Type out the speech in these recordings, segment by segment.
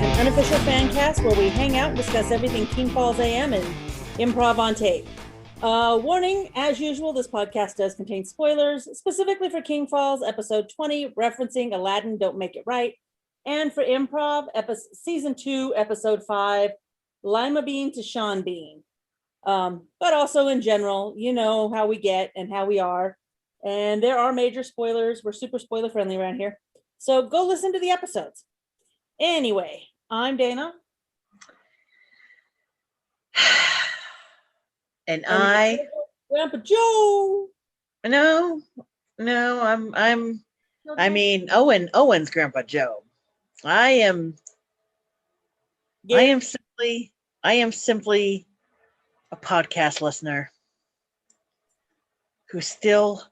an unofficial fan cast where we hang out and discuss everything King Falls AM and improv on tape. Warning, as usual, this podcast does contain spoilers, specifically for King Falls episode 20, referencing Aladdin, Don't Make It Right, and for improv, season 2, episode 5, Lima Bean to Sean Bean. But also in general, you know how we get and how we are. And there are major spoilers. We're super spoiler friendly around here. So go listen to the episodes. Anyway, I'm Dana. And I Grandpa Joe. No, I mean Owen's Grandpa Joe. I am simply a podcast listener who's still,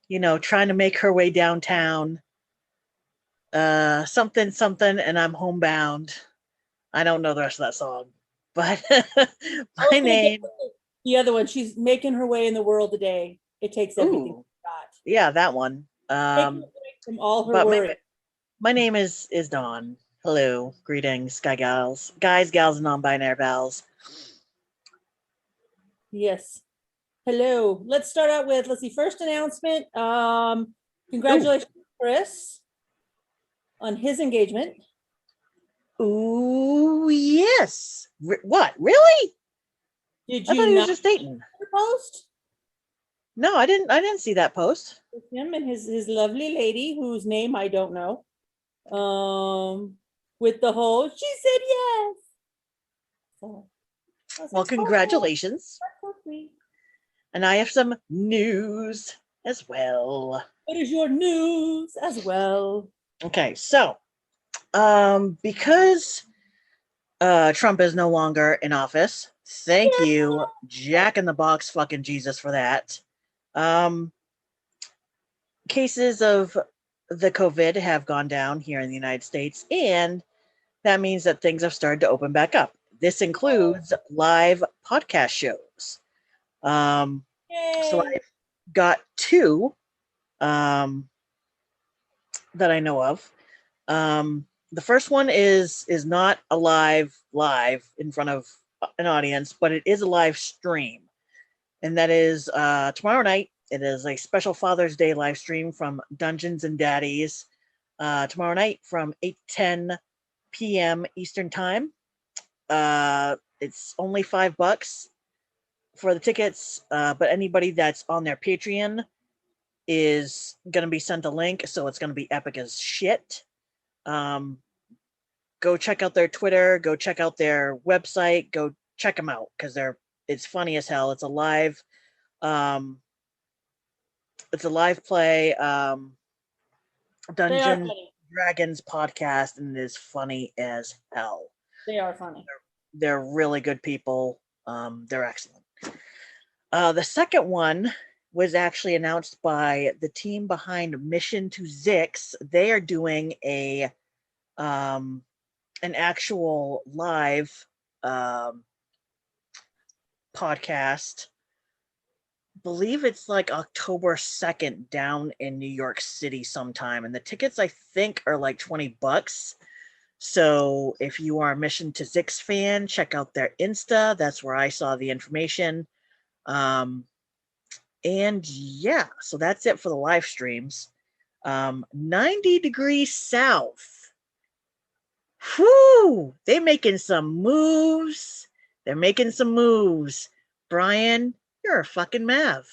trying to make her way downtown. Something, and I'm homebound. I don't know the rest of that song, but my name. The other one, she's making her way in the world today. It takes everything Ooh, yeah, that one. From all her worry. My name is Dawn. Hello, greetings, guys, gals, and non-binary pals. Yes. Hello. Let's start out with, first announcement. Congratulations, Chris, on his engagement. Ooh, yes. What? Really? Did I you thought he was just dating. Post? No, I didn't see that post. With him and his lovely lady, whose name I don't know. With the whole, she said yes. So, well, congratulations. And I have some news as well. What is your news as well? Okay, so because Trump is no longer in office, thank you, Jack in the Box fucking Jesus, for that. Cases of the COVID have gone down here in the United States, and that means that things have started to open back up. This includes live podcast shows. So I've got two that I know of. The first one is not a live in front of an audience, but it is a live stream, and that is tomorrow night. It is a special Father's Day live stream from Dungeons and Daddies tomorrow night from 8:10 p.m. Eastern Time. It's only $5 for the tickets, but anybody that's on their Patreon is going to be sent a link, so it's going to be epic as shit. Go check out their Twitter, go check out their website, go check them out, because it's funny as hell. It's a live play Dungeons Dragons podcast, and it is funny as hell. They are funny. They're really good people. They're excellent. The second one was actually announced by the team behind Mission to Zix. They are doing an actual live podcast. Believe it's like October 2nd down in New York City sometime, and the tickets I think are like $20. So if you are a Mission to Zix fan, check out their Insta. That's where I saw the information. And yeah, so that's it for the live streams. 90 Degrees South. Whew, they're making some moves. Brian, you're a fucking Mav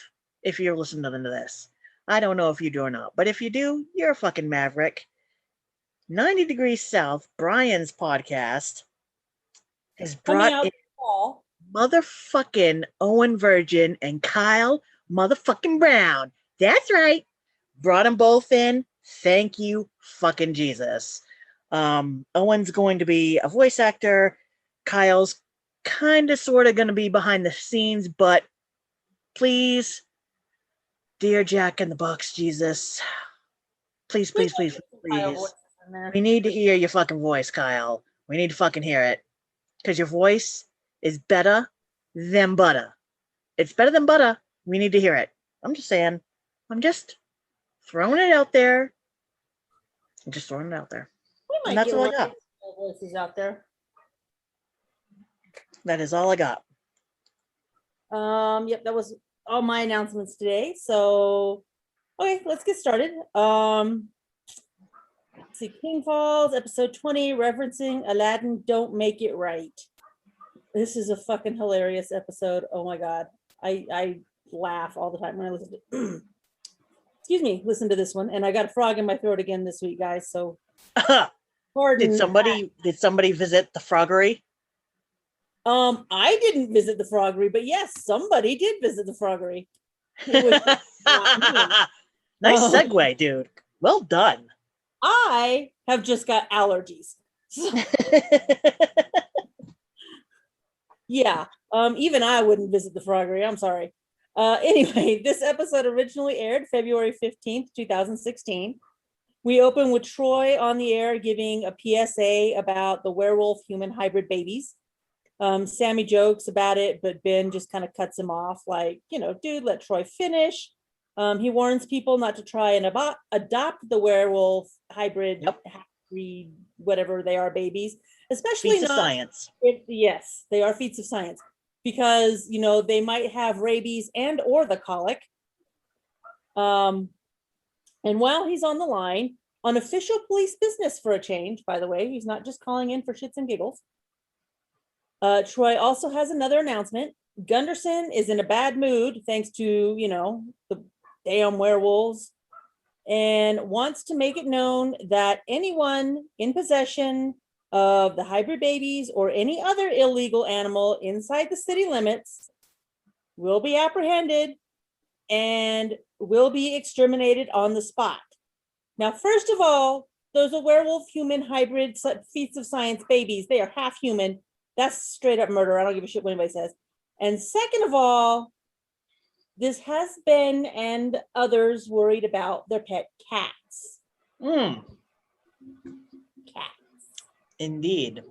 if you're listening to this. I don't know if you do or not, but if you do, you're a fucking maverick. 90 Degrees South, Brian's podcast, has brought in motherfucking Owen Virgin and Kyle motherfucking Brown. That's right. Brought them both in. Thank you, fucking Jesus. Owen's going to be a voice actor. Kyle's kind of sort of going to be behind the scenes, but please, dear Jack in the Box Jesus, please. We need to hear your fucking voice, Kyle. We need to fucking hear it. Because your voice is better than butter. It's better than butter. We need to hear it. I'm just saying. I'm just throwing it out there. And that's all I got. Voices out there. That is all I got. Yep, that was all my announcements today. So, okay, let's get started. Let's see, King Falls, episode 20, referencing Aladdin, Don't Make It Right. This is a fucking hilarious episode. Oh my God. I laugh all the time when I listen to excuse me, listen to this one. And I got a frog in my throat again this week, guys. So pardon. Did somebody visit the froggery? I didn't visit the froggery, but yes, somebody did visit the froggery. It was nice segue, dude. Well done. I have just got allergies. So, yeah, even I wouldn't visit the froggery. I'm sorry. Anyway, this episode originally aired February 15th, 2016. We open with Troy on the air giving a PSA about the werewolf human hybrid babies. Sammy jokes about it, but Ben just kind of cuts him off like, dude, let Troy finish. He warns people not to try and adopt the werewolf hybrid, breed, whatever they are, babies, especially feats of science. Yes, they are feats of science because, they might have rabies and or the colic. And while he's on the line, on official police business for a change, by the way, he's not just calling in for shits and giggles. Troy also has another announcement. Gunderson is in a bad mood thanks to, the damn werewolves, and wants to make it known that anyone in possession of the hybrid babies or any other illegal animal inside the city limits will be apprehended and will be exterminated on the spot. Now, first of all, those are werewolf human hybrid feats of science babies. They are half human. That's straight up murder. I don't give a shit what anybody says. And second of all, this has been and others worried about their pet cats. Cats. Indeed.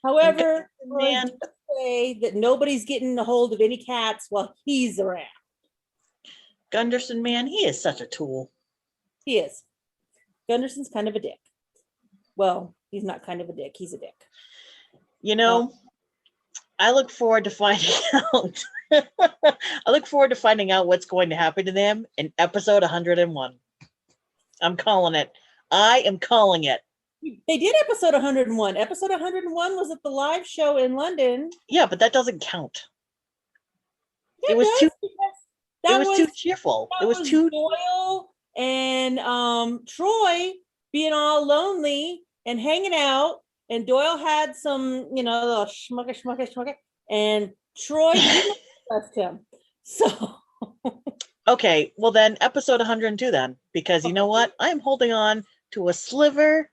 However, man, say that nobody's getting a hold of any cats while he's around. Gunderson, man, he is such a tool. He is. Gunderson's kind of a dick. Well, he's not kind of a dick. He's a dick. I look forward to finding out. I look forward to finding out what's going to happen to them in episode 101. I'm calling it. I am calling it. They did episode 101. Episode 101 was at the live show in London. Yeah, but that doesn't count. Yeah, it was too. It was too cheerful. It was too Doyle and Troy being all lonely and hanging out. And Doyle had some, little schmucker, and Troy didn't trust him. So. Okay, well then, episode 102 then, because you know what? I am holding on to a sliver,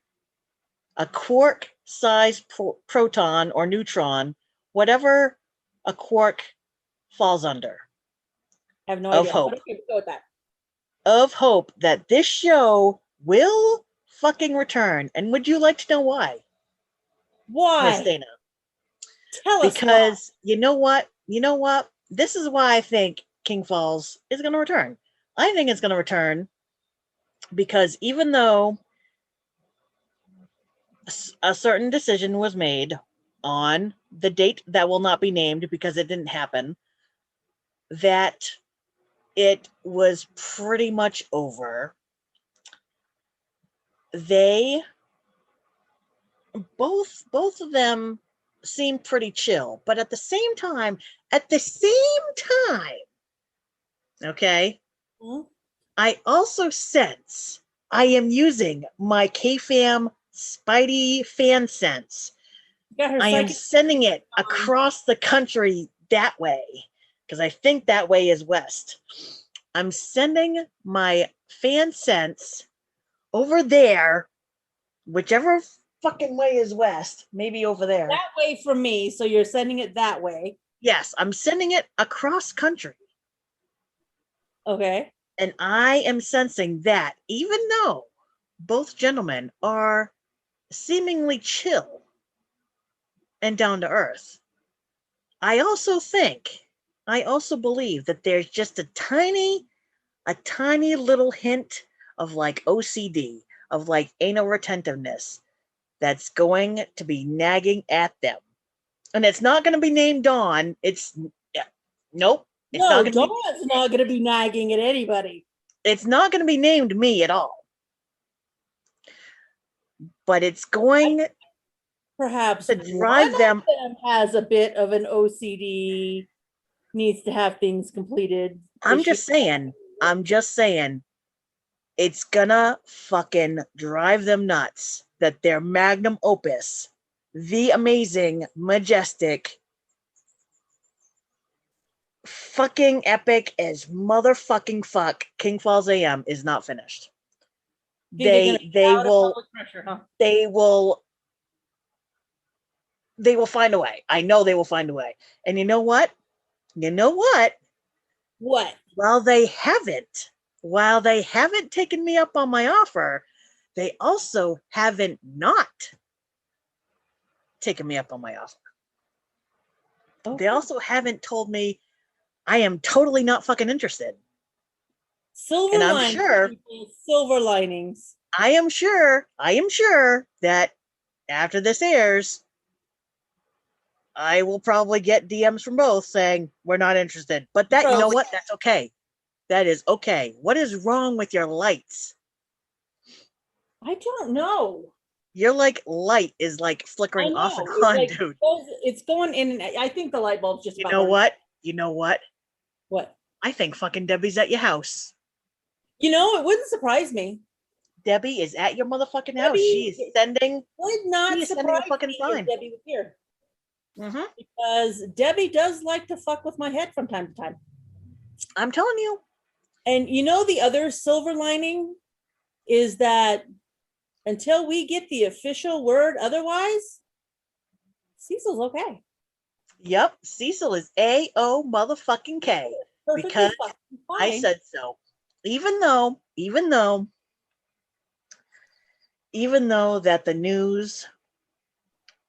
a quark-sized proton or neutron, whatever a quark falls under. I have no idea. Of hope. Okay, we'll go with that. Of hope that this show will fucking return. And would you like to know why? Why? Miss Dana. Tell us. Because why. You know what? This is why I think King Falls is going to return. I think it's going to return because even though a certain decision was made on the date that will not be named because it didn't happen, that it was pretty much over. They both of them seem pretty chill, but at the same time, okay, I also sense I am using my K-Fam Spidey fan sense. I am sending it across the country that way, because I think that way is west. I'm sending my fan sense over there, whichever fucking way is west, maybe over there. That way from me, so you're sending it that way. Yes, I'm sending it across country. Okay. And I am sensing that even though both gentlemen are seemingly chill and down to earth, I also believe that there's just a tiny little hint of like OCD, of like anal retentiveness that's going to be nagging at them. And it's not going to be named Dawn. Nope. It's No, not going to be. Dawn's not going to be nagging at anybody. It's not going to be named me at all. But it's going Perhaps to drive them. one of them has a bit of an OCD, needs to have things completed. I'm just saying. It's gonna fucking drive them nuts that their magnum opus, the amazing, majestic, fucking epic as motherfucking fuck King Falls AM is not finished. They will find a way. I know they will find a way. And you know what? What? While they haven't taken me up on my offer, they also haven't not taken me up on my offer. Okay. They also haven't told me I am totally not fucking interested. Silver linings. I am sure that after this airs, I will probably get DMs from both saying we're not interested. But you know what? That's okay. That is okay. What is wrong with your lights? I don't know. Your light is like flickering off and on, dude. It's going in. And I think the light bulb's just. You know what? What? I think fucking Debbie's at your house. You know, it wouldn't surprise me. Debbie is at your motherfucking house. She is sending. Would not surprise a fucking sign. Debbie was here. Mm-hmm. Because Debbie does like to fuck with my head from time to time. I'm telling you. And you know, the other silver lining is that until we get the official word otherwise, Cecil's okay. Yep, Cecil is A-O motherfucking K. Because I said so. Even though that the news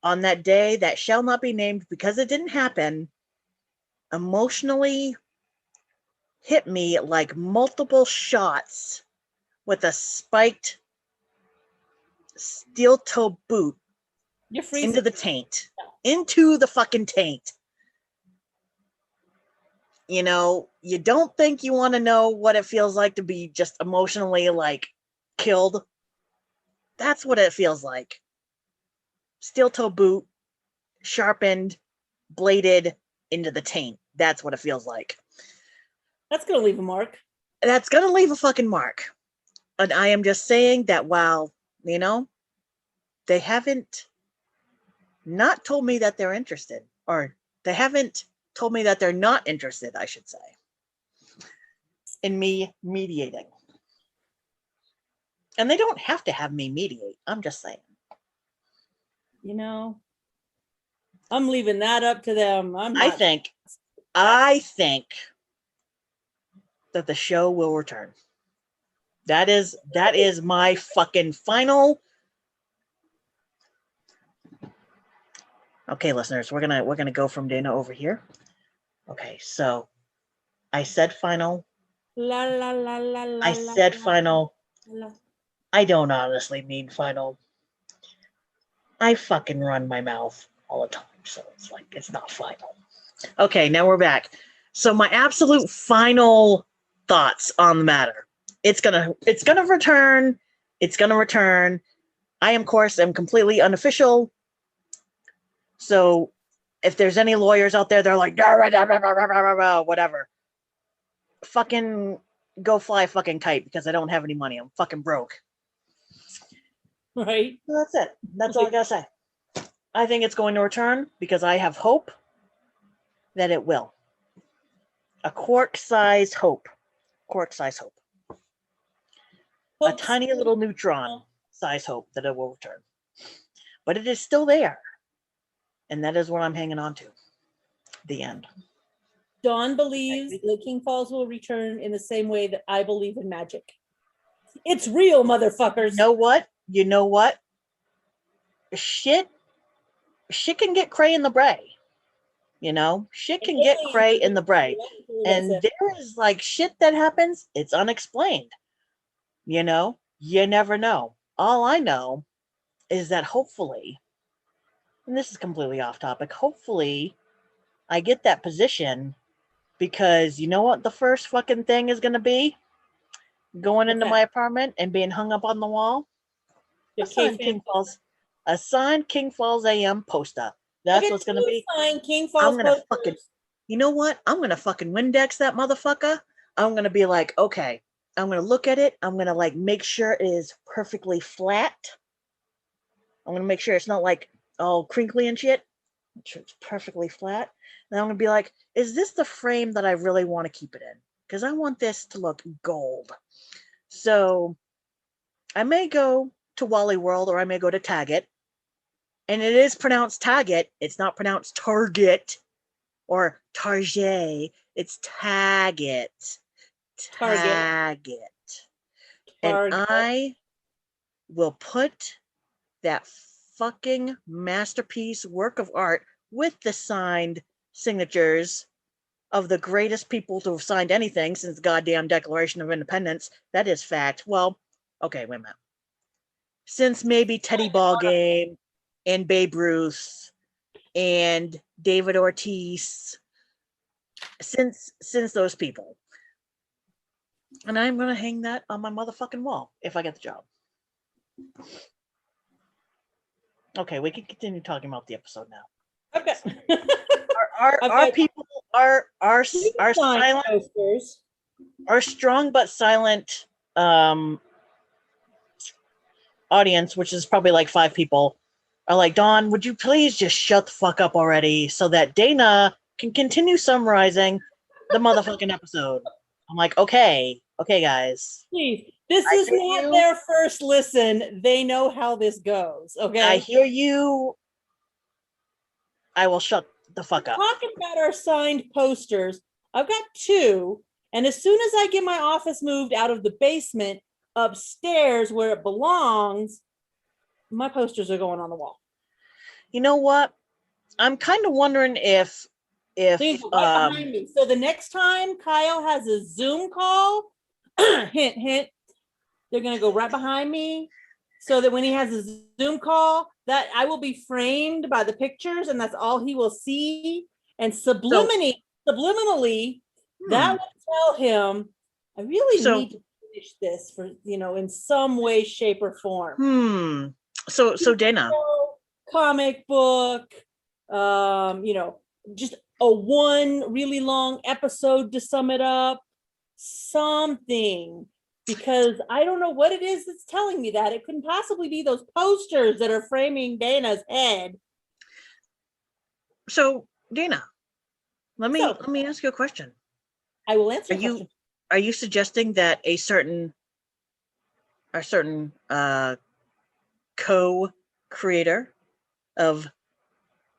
on that day that shall not be named because it didn't happen emotionally hit me like multiple shots with a spiked steel toe boot into the taint. Into the fucking taint. You know, you don't think you want to know what it feels like to be just emotionally like killed. That's what it feels like. Steel toe boot, sharpened, bladed into the taint. That's what it feels like. That's going to leave a mark. That's going to leave a fucking mark. And I am just saying that while, you know, they haven't not told me that they're interested, or they haven't told me that they're not interested, I should say, in me mediating. And they don't have to have me mediate. I'm just saying. You know, I'm leaving that up to them. I think that the show will return. That is my fucking final. Okay, listeners, we're gonna go from Dana over here. Okay, so I said final. I said final. I don't honestly mean final. I fucking run my mouth all the time, so it's like it's not final. Okay, now we're back. So my absolute final thoughts on the matter. It's gonna return. It's gonna return. I, of course, am completely unofficial. So if there's any lawyers out there, they're like, whatever. Fucking go fly a fucking kite because I don't have any money. I'm fucking broke. Right. So that's it. That's all I gotta say. I think it's going to return because I have hope that it will. A quark-sized hope. Quark-sized hope. A tiny little neutron-sized hope that it will return. But it is still there. And that is what I'm hanging on to. The end. Dawn believes that King Falls will return in the same way that I believe in magic. It's real, motherfuckers. You know what? Shit can get cray in the bray. You know? Shit can get cray in the bray. And there is like shit that happens, it's unexplained. You know? You never know. All I know is that hopefully and this is completely off topic, hopefully I get that position, because you know what the first fucking thing is going to be? Going into my apartment and being hung up on the wall? A signed King Falls AM poster. That's what's going to be. King Falls I'm going to fucking, you know what? I'm going to fucking Windex that motherfucker. I'm going to be like, okay, I'm going to look at it. I'm going to like make sure it is perfectly flat. I'm going to make sure it's not like all crinkly and shit. Make sure it's perfectly flat. And I'm going to be like, is this the frame that I really want to keep it in? Because I want this to look gold. So I may go to Wally World, or I may go to Target. And it is pronounced Target. It's not pronounced Target or Target. It's Target. Target. And I will put that fucking masterpiece work of art with the signed signatures of the greatest people to have signed anything since the goddamn Declaration of Independence. That is fact. Well, okay, wait a minute. Since maybe Teddy Ballgame and Babe Ruth and David Ortiz, since those people. And I'm going to hang that on my motherfucking wall if I get the job. Okay, we can continue talking about the episode now. Okay. Our people are silent posters. Our strong but silent audience, which is probably like 5 people, are like, Dawn, would you please just shut the fuck up already so that Dana can continue summarizing the motherfucking episode? I'm like, okay, guys. Please. This is not their first listen. They know how this goes, okay? I hear you. I will shut the fuck up. Talking about our signed posters, I've got 2, and as soon as I get my office moved out of the basement upstairs where it belongs, my posters are going on the wall. You know what? I'm kind of wondering if right behind me. So the next time Kyle has a Zoom call, hint, they're going to go right behind me, so that when he has a Zoom call, that I will be framed by the pictures, and that's all he will see. And subliminally, that will tell him, I really need to finish this for, in some way, shape, or form. So Dana, comic book, just a one really long episode to sum it up, something. Because I don't know what it is that's telling me that. It couldn't possibly be those posters that are framing Dana's head. So, Dana, let me ask you a question. I will answer your question. Are you suggesting that a certain co-creator of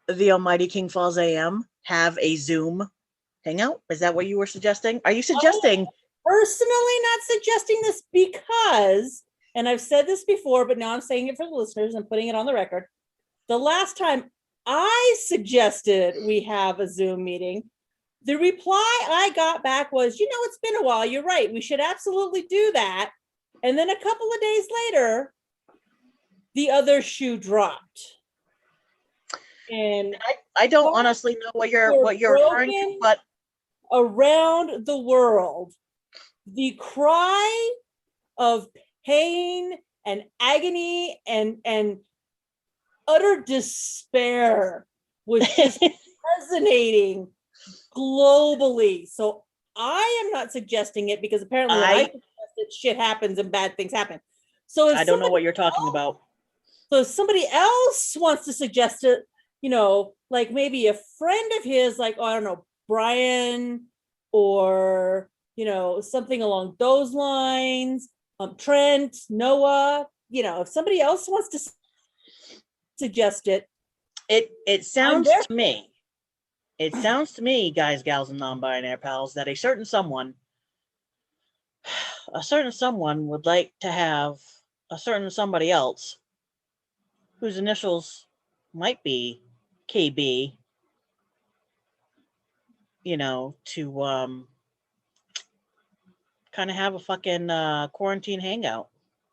the almighty King Falls AM have a Zoom hangout? Is that what you were suggesting? Are you suggesting... Personally not suggesting this because, and I've said this before, but now I'm saying it for the listeners and putting it on the record. The last time I suggested we have a Zoom meeting, the reply I got back was, it's been a while. You're right. We should absolutely do that. And then a couple of days later, the other shoe dropped. And I don't honestly know what you're referring to, but around the world, the cry of pain and agony and utter despair was just resonating globally. So I am not suggesting it because apparently I suggest that shit happens and bad things happen. So if I don't know what you're talking about. So if somebody else wants to suggest it, like maybe a friend of his, like, I don't know, Brian, or something along those lines, Trent, Noah, if somebody else wants to suggest it, it sounds to me, guys, gals, and non-binary pals, that a certain someone would like to have a certain somebody else whose initials might be KB, to kind of have a fucking quarantine hangout,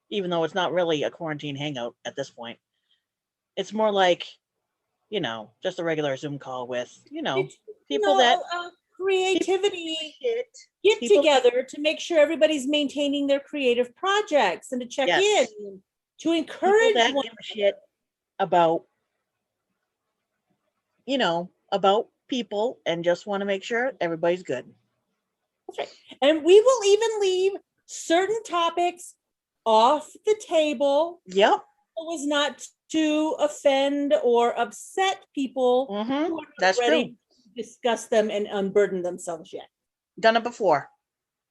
even though it's not really a quarantine hangout at this point. It's more like just a regular Zoom call with, It's, people that creativity shit. get People- together to make sure everybody's maintaining their creative projects and to check Yes. in, to People encourage that one. give a shit about, about people and just want to make sure everybody's good. That's right. And we will even leave certain topics off the table. Yep. It was not to offend or upset people who are not That's ready true. to discuss them and unburden themselves yet. Done it before.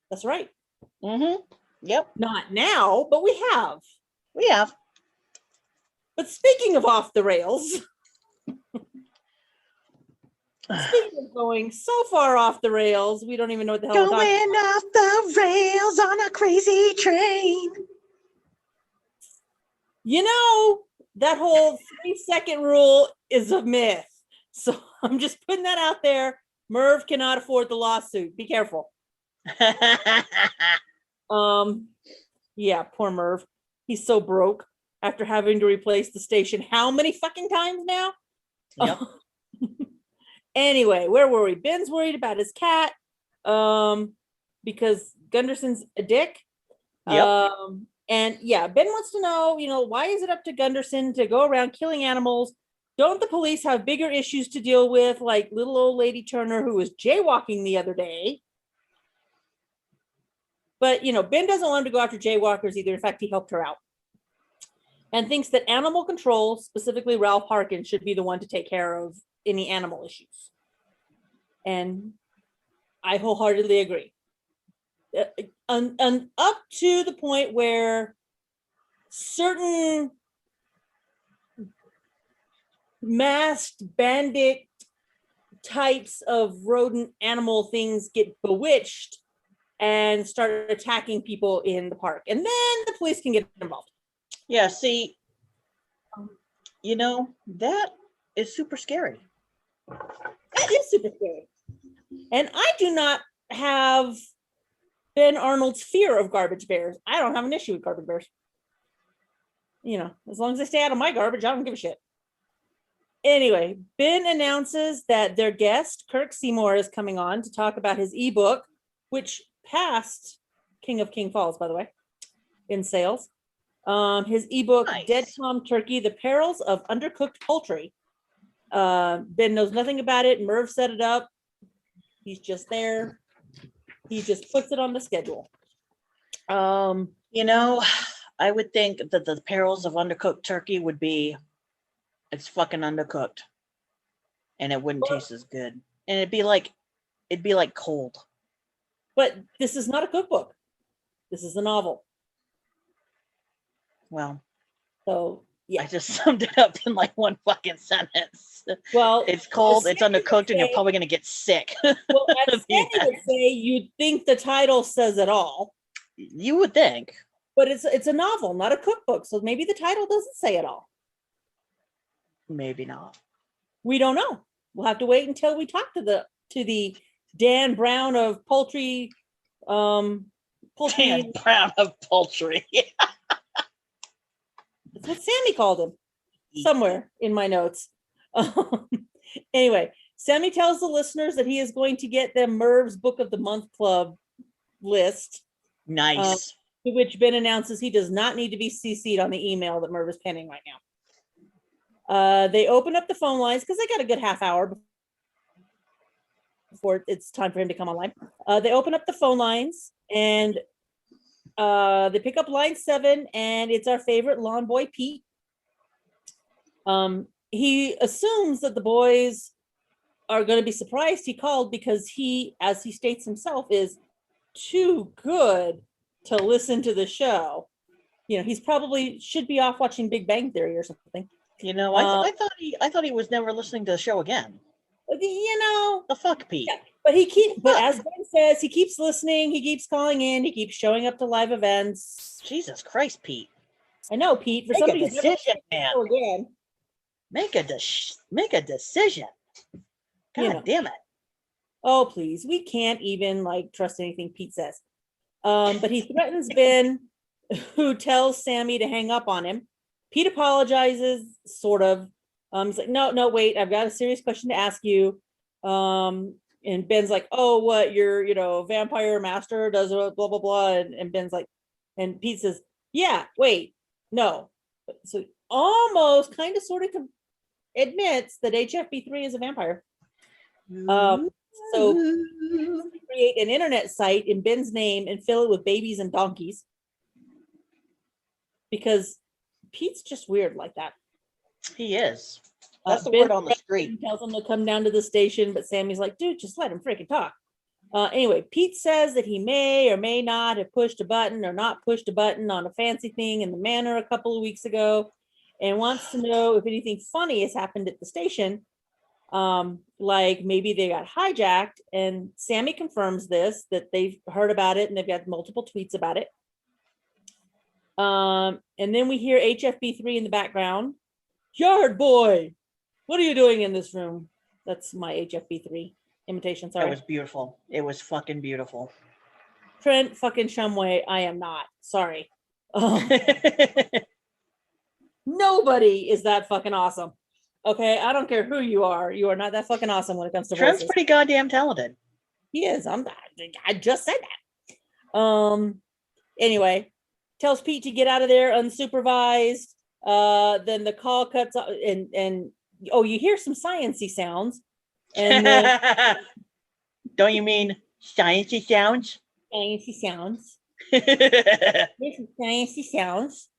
That's right. Yep. Not now, but we have. We have. But speaking of off the rails, speaking of going so far off the rails, we don't even know what the hell we're talking Going off the rails on a crazy train. That whole 3-second rule is a myth. So I'm just putting that out there. Merv cannot afford the lawsuit. Be careful. Yeah, poor Merv. He's so broke after having to replace the station how many fucking times now? Yep. Anyway, where were we? Ben's worried about his cat because Gunderson's a dick. Yep. And yeah, Ben wants to know, why is it up to Gunderson to go around killing animals? Don't the police have bigger issues to deal with, like little old lady Turner who was jaywalking the other day? But, Ben doesn't want him to go after jaywalkers either. In fact, he helped her out. And thinks that animal control, specifically Ralph Harkins, should be the one to take care of any animal issues. And I wholeheartedly agree. And up to the point where certain masked bandit types of rodent animal things get bewitched and start attacking people in the park. And then the police can get involved. Yeah, see, that is super scary. That is super scary. And I do not have Ben Arnold's fear of garbage bears. I don't have an issue with garbage bears. As long as they stay out of my garbage, I don't give a shit. Anyway, Ben announces that their guest, Kirk Seymour, is coming on to talk about his ebook, which passed King of King Falls, by the way, in sales. His ebook, Nice. Dead Tom Turkey, The Perils of Undercooked Poultry. Ben knows nothing about it. Merv set it up. He's just there. He just puts it on the schedule. I would think that the perils of undercooked turkey would be it's fucking undercooked. And it wouldn't taste as good. And it'd be like cold. But this is not a cookbook. This is a novel. Well, so yeah. I just summed it up in like one fucking sentence. Well, it's cold, it's undercooked, and you're probably gonna get sick. Well, as Sandy would say, you'd think the title says it all. You would think. But it's a novel, not a cookbook. So maybe the title doesn't say it all. Maybe not. We don't know. We'll have to wait until we talk to the Dan Brown of poultry. Dan Brown of poultry. That's what Sammy called him somewhere in my notes. Anyway, Sammy tells the listeners that he is going to get them Merv's Book of the Month Club list. Nice. To which Ben announces he does not need to be CC'd on the email that Merv is penning right now. They open up the phone lines because they got a good half hour before it's time for him to come online. They open up the phone lines and they pick up line 7, and it's our favorite lawn boy, Pete. He assumes that the boys are going to be surprised he called because he, as he states himself, is too good to listen to the show. He's probably should be off watching Big Bang Theory or something. I thought he was never listening to the show again. The fuck, Pete. Yeah, but as Ben says, he keeps listening, he keeps calling in, he keeps showing up to live events. Jesus Christ, Pete. I know, Pete. For Make somebody a decision, man. Again. Make a decision. God damn it. Oh, please. We can't even trust anything Pete says. But he threatens Ben, who tells Sammy to hang up on him. Pete apologizes, sort of. He's like, no, wait, I've got a serious question to ask you. And Ben's like, oh, what, you're, vampire master does blah, blah, blah. And Ben's like, and Pete says, yeah, wait, no. So almost kind of sort of admits that HFB3 is a vampire. So create an internet site in Ben's name and fill it with babies and donkeys. Because Pete's just weird like that. He is. That's the word on the street. Tells him to come down to the station, but Sammy's like, dude, just let him freaking talk. Anyway, Pete says that he may or may not have pushed a button or not pushed a button on a fancy thing in the manor a couple of weeks ago and wants to know if anything funny has happened at the station. Like maybe they got hijacked, and Sammy confirms this, that they've heard about it and they've got multiple tweets about it. And then we hear HFB3 in the background. Yard boy, what are you doing in this room? That's my HFB3 imitation. Sorry. That was beautiful. It was fucking beautiful. Trent fucking Shumway, I am not. Sorry. Nobody is that fucking awesome. Okay, I don't care who you are. You are not that fucking awesome when it comes to Trent's voices. pretty goddamn talented. He is. I just said that. Anyway, tells Pete to get out of there unsupervised. Then the call cuts off, and you hear some sciencey sounds. And then, don't you mean sciencey sounds? Sciencey sounds. There's some sciencey sounds.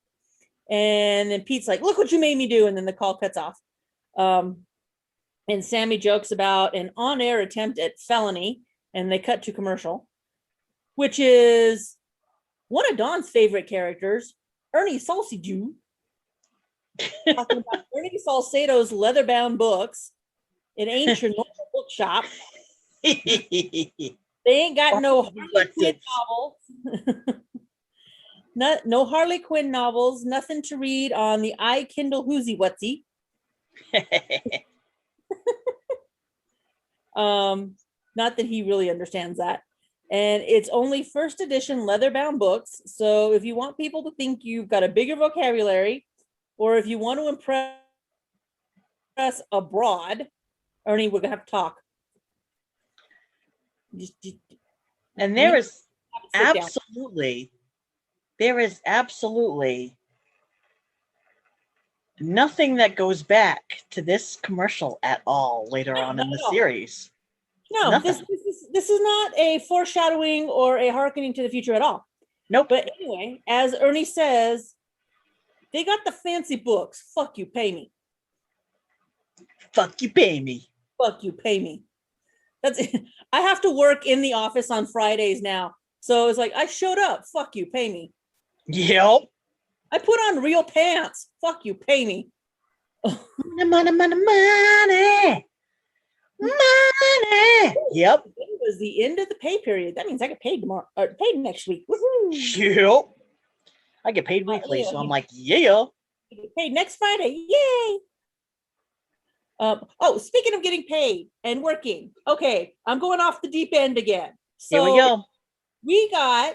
And then Pete's like, look what you made me do. And then the call cuts off. And Sammy jokes about an on-air attempt at felony, and they cut to commercial, which is one of Don's favorite characters, Ernie Salsiju, talking about Ernie Salcedo's leather-bound books, an ancient bookshop. They ain't got no Harley Quinn novels. No Harley Quinn novels, nothing to read on the iKindle Whoozy Whatsy. Not that he really understands that. And it's only first edition leather-bound books. So if you want people to think you've got a bigger vocabulary, or if you want to impress abroad, Ernie, we're gonna have to talk. And there is absolutely nothing that goes back to this commercial at all later on in the series. No, this is not a foreshadowing or a hearkening to the future at all. Nope. But anyway, as Ernie says, they got the fancy books. Fuck you, pay me. Fuck you, pay me. Fuck you, pay me. That's it. I have to work in the office on Fridays now. So it's like, I showed up. Fuck you, pay me. Yep. I put on real pants. Fuck you, pay me. Money. Yep. It was the end of the pay period. That means I get paid tomorrow, or paid next week. Woo-hoo. Yep. I get paid weekly, so I'm like, yeah. I get paid next Friday. Yay. Speaking of getting paid and working, okay, I'm going off the deep end again. So here we go. We got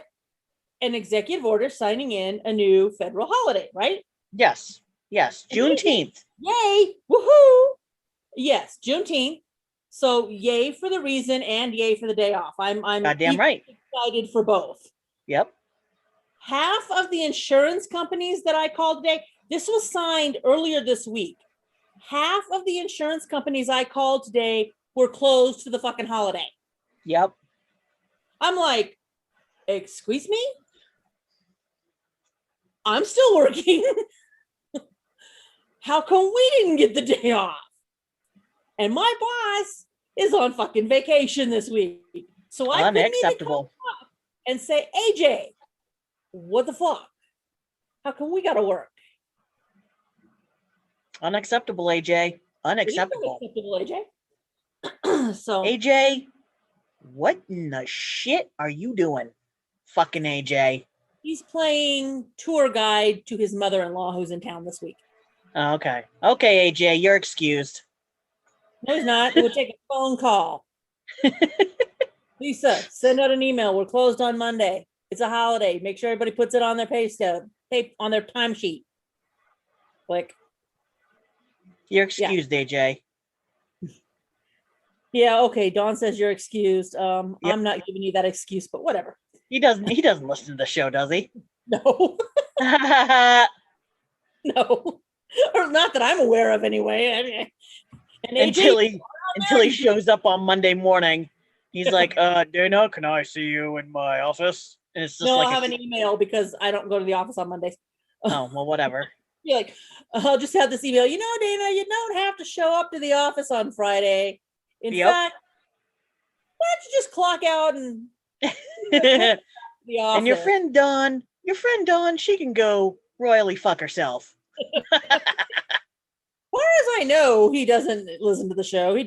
an executive order signing in a new federal holiday, right? Yes. Juneteenth. Yay! Woohoo! Yes, Juneteenth. So yay for the reason and yay for the day off. I'm goddamn right excited for both. Yep. Half of the insurance companies that I called today, this was signed earlier this week. Half of the insurance companies I called today were closed for the fucking holiday. Yep. I'm like, excuse me? I'm still working. How come we didn't get the day off? And my boss is on fucking vacation this week. So I unacceptable. And say, AJ, what the fuck? How come we gotta work? Unacceptable, AJ. Unacceptable. Unacceptable, AJ. So AJ, what in the shit are you doing? Fucking AJ. He's playing tour guide to his mother-in-law who's in town this week. Okay. Okay, AJ, you're excused. No, he's not. We'll take a phone call. Lisa, send out an email. We're closed on Monday. It's a holiday. Make sure everybody puts it on their pay stub, on their timesheet. Click. You're excused, AJ. Yeah, okay. Dawn says you're excused. Yep. I'm not giving you that excuse, but whatever. He doesn't listen to the show, does he? No. No. Or not that I'm aware of anyway. I mean, and AJ, until he shows up on Monday morning. He's like, Dana, can I see you in my office? And it's just no, like I'll have an email because I don't go to the office on Mondays. Oh, well, whatever. You're like, I'll just have this email. You know, Dana, you don't have to show up to the office on Friday. In fact, why don't you just clock out and the office? And your friend Dawn, she can go royally fuck herself. Far as I know, he doesn't listen to the show. He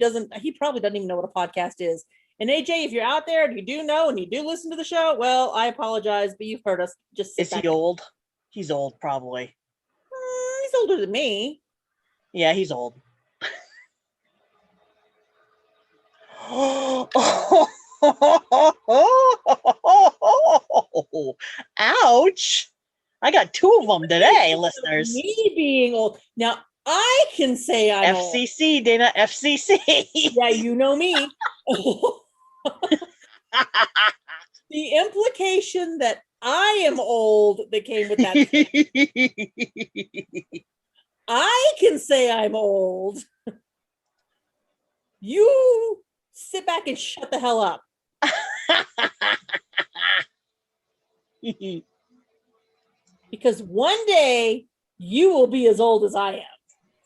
probably doesn't even know what a podcast is. And AJ, if you're out there and you do know and you do listen to the show, well, I apologize, but you've heard us. Just is he old? He's old, probably. He's older than me. Yeah, he's old. Ouch! I got 2 of them today, listeners. Me being old. Now, I can say I'm FCC, old. Dana, FCC. Yeah, you know me. The implication that I am old that came with that. I can say I'm old. You sit back and shut the hell up. Because one day you will be as old as I am.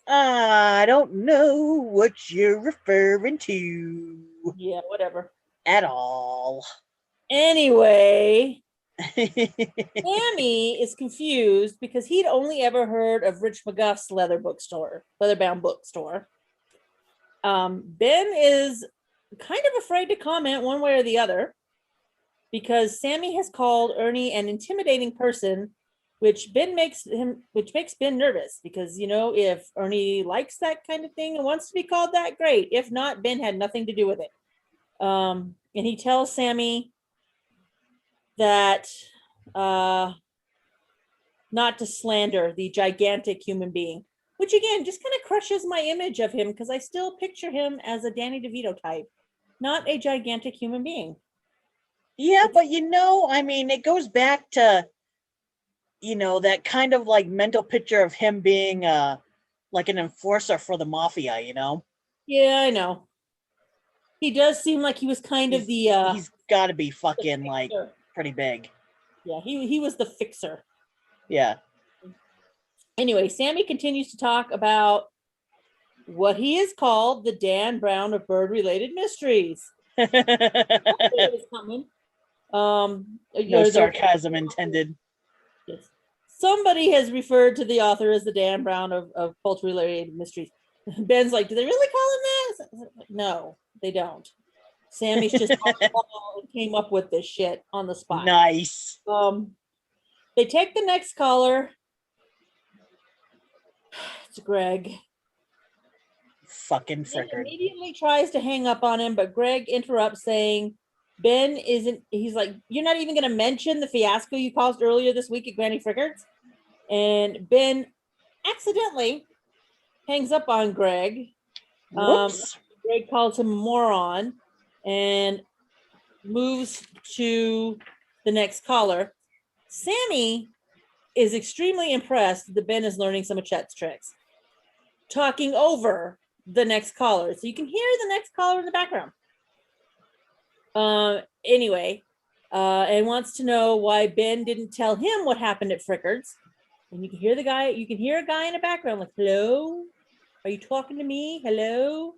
I don't know what you're referring to. Yeah, whatever. At all. Anyway, Sammy is confused because he'd only ever heard of Rich McGuff's leather-bound bookstore. Ben is kind of afraid to comment one way or the other because Sammy has called Ernie an intimidating person, which makes Ben nervous because, you know, if Ernie likes that kind of thing and wants to be called that, great. If not, Ben had nothing to do with it. And he tells Sammy that not to slander the gigantic human being, which again just kind of crushes my image of him because I still picture him as a Danny DeVito type, not a gigantic human being. Yeah, but you know, I mean, it goes back to, you know, that kind of like mental picture of him being like an enforcer for the mafia, you know? Yeah, I know. He does seem like he was kind of the he's got to be fucking like pretty big. Yeah, he was the fixer. Yeah. Anyway, Sammy continues to talk about what he is called the Dan Brown of bird-related mysteries. It was coming. No sarcasm intended. Yes. Somebody has referred to the author as the Dan Brown of poultry-related mysteries. Ben's like, do they really call him that? No, they don't. Sammy's just came up with this shit on the spot. Nice. They take the next caller. It's Greg. Fucking frickered. He immediately tries to hang up on him, but Greg interrupts saying, Ben isn't, he's like, you're not even going to mention the fiasco you caused earlier this week at Granny Frickard's? And Ben accidentally hangs up on Greg. Greg calls him a moron and moves to the next caller. Sammy is extremely impressed that Ben is learning some of Chet's tricks, talking over the next caller. So you can hear the next caller in the background. Anyway, and wants to know why Ben didn't tell him what happened at Frickard's. And you can hear a guy in the background like, hello? Are you talking to me? Hello?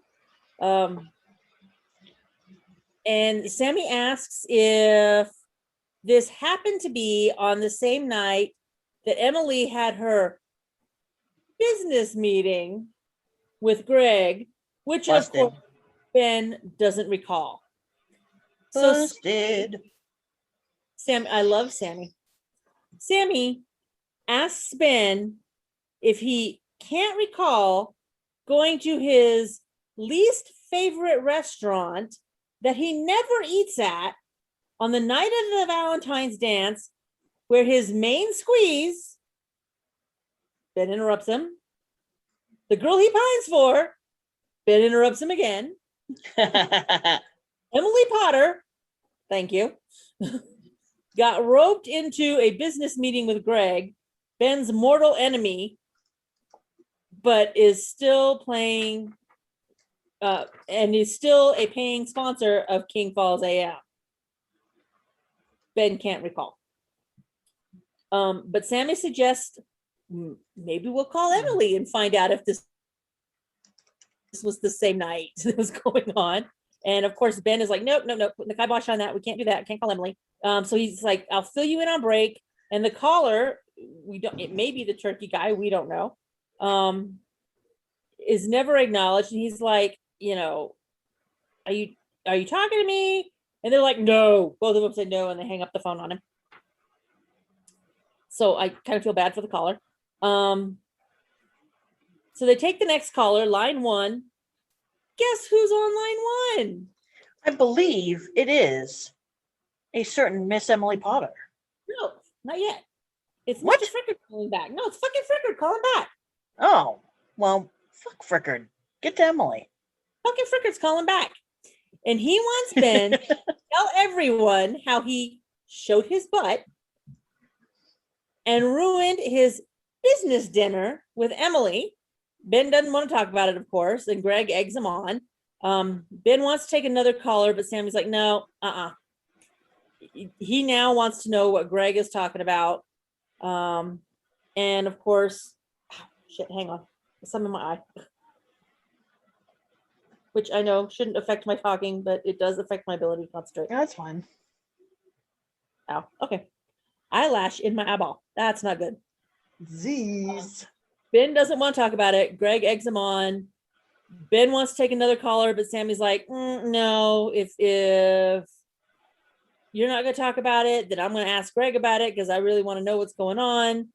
And Sammy asks if this happened to be on the same night that Emily had her business meeting with Greg, which Busted. Of course Ben doesn't recall. Busted. So I love Sammy. Sammy asks Ben if he can't recall going to his least favorite restaurant that he never eats at on the night of the Valentine's dance, where his main squeeze, Ben interrupts him, The girl he pines for, Ben interrupts him again. Emily Potter, thank you, got roped into a business meeting with Greg, Ben's mortal enemy, but is still playing and is still a paying sponsor of King Falls AM. Ben can't recall. But Sammy suggests maybe we'll call Emily and find out if this was the same night that was going on. And of course, Ben is like, nope, putting the kibosh on that. We can't do that. Can't call Emily. So he's like, I'll fill you in on break. And the caller, it may be the turkey guy, we don't know, is never acknowledged. And he's like, are you talking to me? And they're like, no. Both of them said no, and they hang up the phone on him. So I kind of feel bad for the caller. So they take the next caller, line 1. Guess who's on line 1? I believe it is a certain Miss Emily Potter. No, not yet. It's what? Mr. Frickard calling back. No, it's fucking Frickard calling back. Oh, well, fuck Frickard. Get to Emily. Fucking Frickard's calling back. And he wants Ben to tell everyone how he showed his butt and ruined his business dinner with Emily. Ben doesn't want to talk about it, of course, and Greg eggs him on. Ben wants to take another caller, but Sammy's like, no, He now wants to know what Greg is talking about. And of course, shit, hang on. There's some in my eye. Which I know shouldn't affect my talking, but it does affect my ability to concentrate. That's fine. Ow, okay. Eyelash in my eyeball. That's not good. Z's. Ben doesn't want to talk about it. Greg eggs him on. Ben wants to take another caller, but Sammy's like, no, if you're not going to talk about it, then I'm going to ask Greg about it because I really want to know what's going on.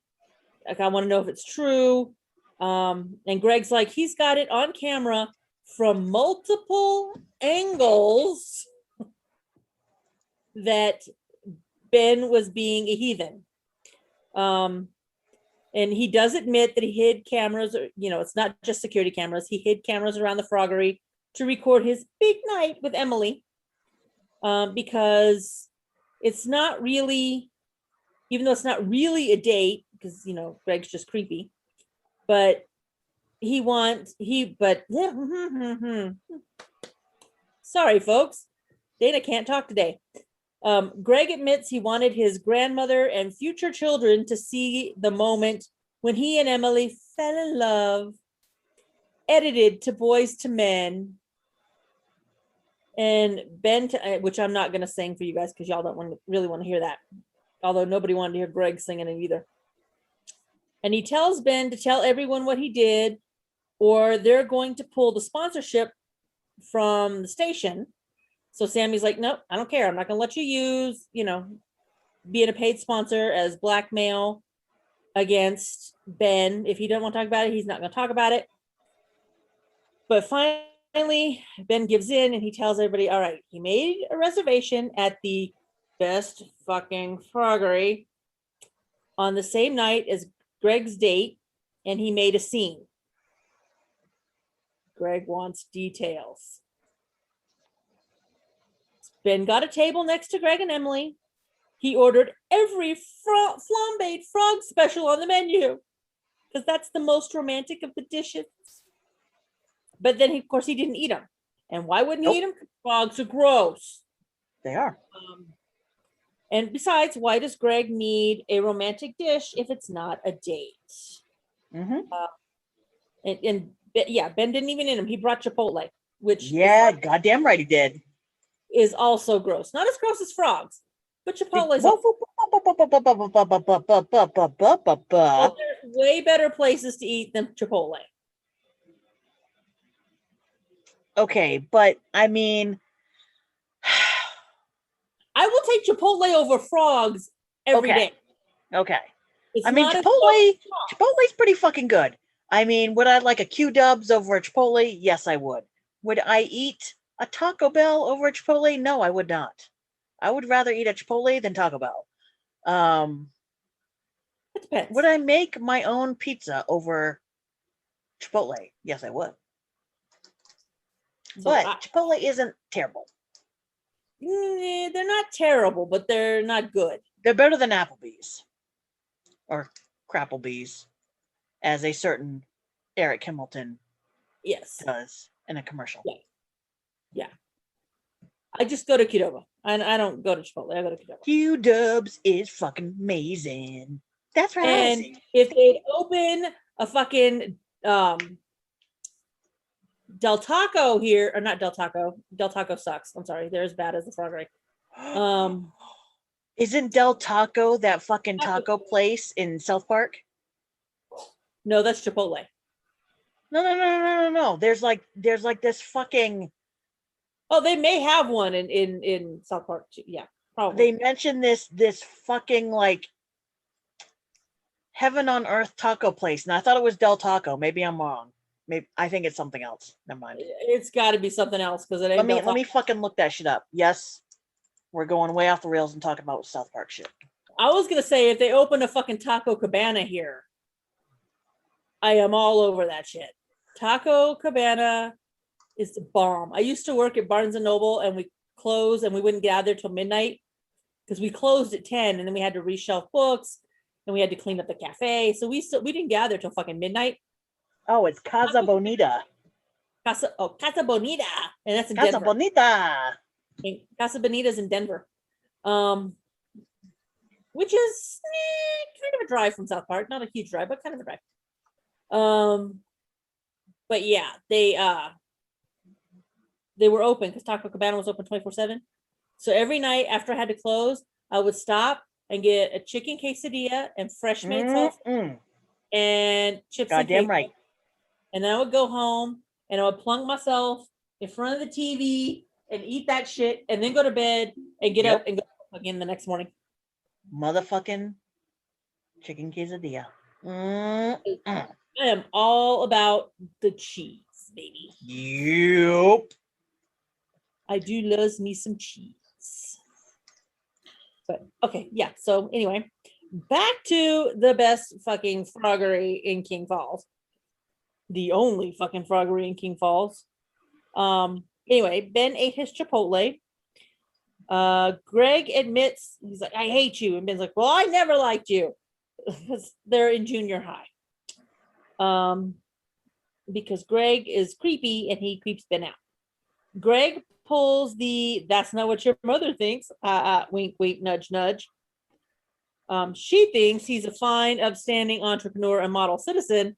Like, I want to know if it's true. And Greg's like, he's got it on camera from multiple angles that Ben was being a heathen. And he does admit that he hid cameras, it's not just security cameras. He hid cameras around the froggery to record his big night with Emily. Because it's not really, even though it's not really a date, because, Greg's just creepy, but sorry, folks. Dana can't talk today. Greg admits he wanted his grandmother and future children to see the moment when he and Emily fell in love, edited to Boys to Men. And Ben, which I'm not going to sing for you guys because y'all don't really want to hear that. Although nobody wanted to hear Greg singing it either. And he tells Ben to tell everyone what he did, or they're going to pull the sponsorship from the station. So Sammy's like, nope, I don't care. I'm not going to let you use, being a paid sponsor as blackmail against Ben. If he doesn't want to talk about it, he's not going to talk about it. But finally, Ben gives in and he tells everybody, all right, he made a reservation at the best fucking froggery on the same night as Greg's date, and he made a scene. Greg wants details. Ben got a table next to Greg and Emily. He ordered every flambéed frog special on the menu because that's the most romantic of the dishes. But then, of course, he didn't eat them. And why wouldn't he eat them? Frogs are gross. They are. And besides, why does Greg need a romantic dish if it's not a date? Mm-hmm. Ben didn't even eat them. He brought Chipotle, which goddamn right he did. Is also gross. Not as gross as frogs, but Chipotle is. There's way better places to eat than Chipotle. Okay, but I mean, I will take Chipotle over frogs every day. Okay. It's I mean, Chipotle's pretty fucking good. I mean, would I like a Q-Dubs over a Chipotle? Yes, I would. Would I eat a Taco Bell over a Chipotle? No, I would not. I would rather eat a Chipotle than Taco Bell. It depends. Would I make my own pizza over Chipotle. Yes, I would. So But Chipotle isn't terrible. they're not terrible, but they're not good. They're better than Applebee's or Crapplebee's, as a certain Eric Hamilton Yes. does in a commercial. Yeah. Yeah. I just go to Qdoba. I don't go to Chipotle. I go to Qdoba. Q-Dubs is fucking amazing. That's right. And if they'd open a fucking Del Taco here, or not Del Taco sucks. I'm sorry, they're as bad as the Froggery. Isn't Del Taco that fucking taco place in South Park? No, that's Chipotle. No. There's like this fucking. Oh, they may have one in South Park too. Yeah, probably. They mentioned this fucking like heaven on earth taco place, and I thought it was Del Taco. Maybe I'm wrong. Maybe I think it's something else. Never mind. It's got to be something else because it ain't. Let me fucking look that shit up. Yes, we're going way off the rails and talking about South Park shit. I was gonna say if they open a fucking Taco Cabana here, I am all over that shit. Taco Cabana is the bomb. I used to work at Barnes and Noble, and we closed, and we wouldn't get out there till midnight because we closed at 10, and then we had to reshelf books, and we had to clean up the cafe. So we didn't gather till fucking midnight. Oh, it's Casa Bonita. Casa Bonita, and that's in Casa Denver. Bonita. Casa Bonita's in Denver, which is kind of a drive from South Park. Not a huge drive, but kind of a drive. But yeah, they were open because Taco Cabana was open 24/7. So every night after I had to close, I would stop and get a chicken quesadilla and fresh made salsa and chips. Goddamn right. And then I would go home and I would plunk myself in front of the TV and eat that shit and then go to bed and get up and go again the next morning. Motherfucking chicken quesadilla. I am all about the cheese, baby. Yep. I do love me some cheese. But okay, yeah. So anyway, back to the best fucking froggery in King Falls. The only fucking froggery in King Falls. Anyway, Ben ate his Chipotle. Greg admits, he's like, I hate you. And Ben's like, well, I never liked you. Because they're in junior high. Because Greg is creepy and he creeps Ben out. Greg pulls the that's not what your mother thinks. Wink, wink, nudge, nudge. She thinks he's a fine, upstanding entrepreneur and model citizen,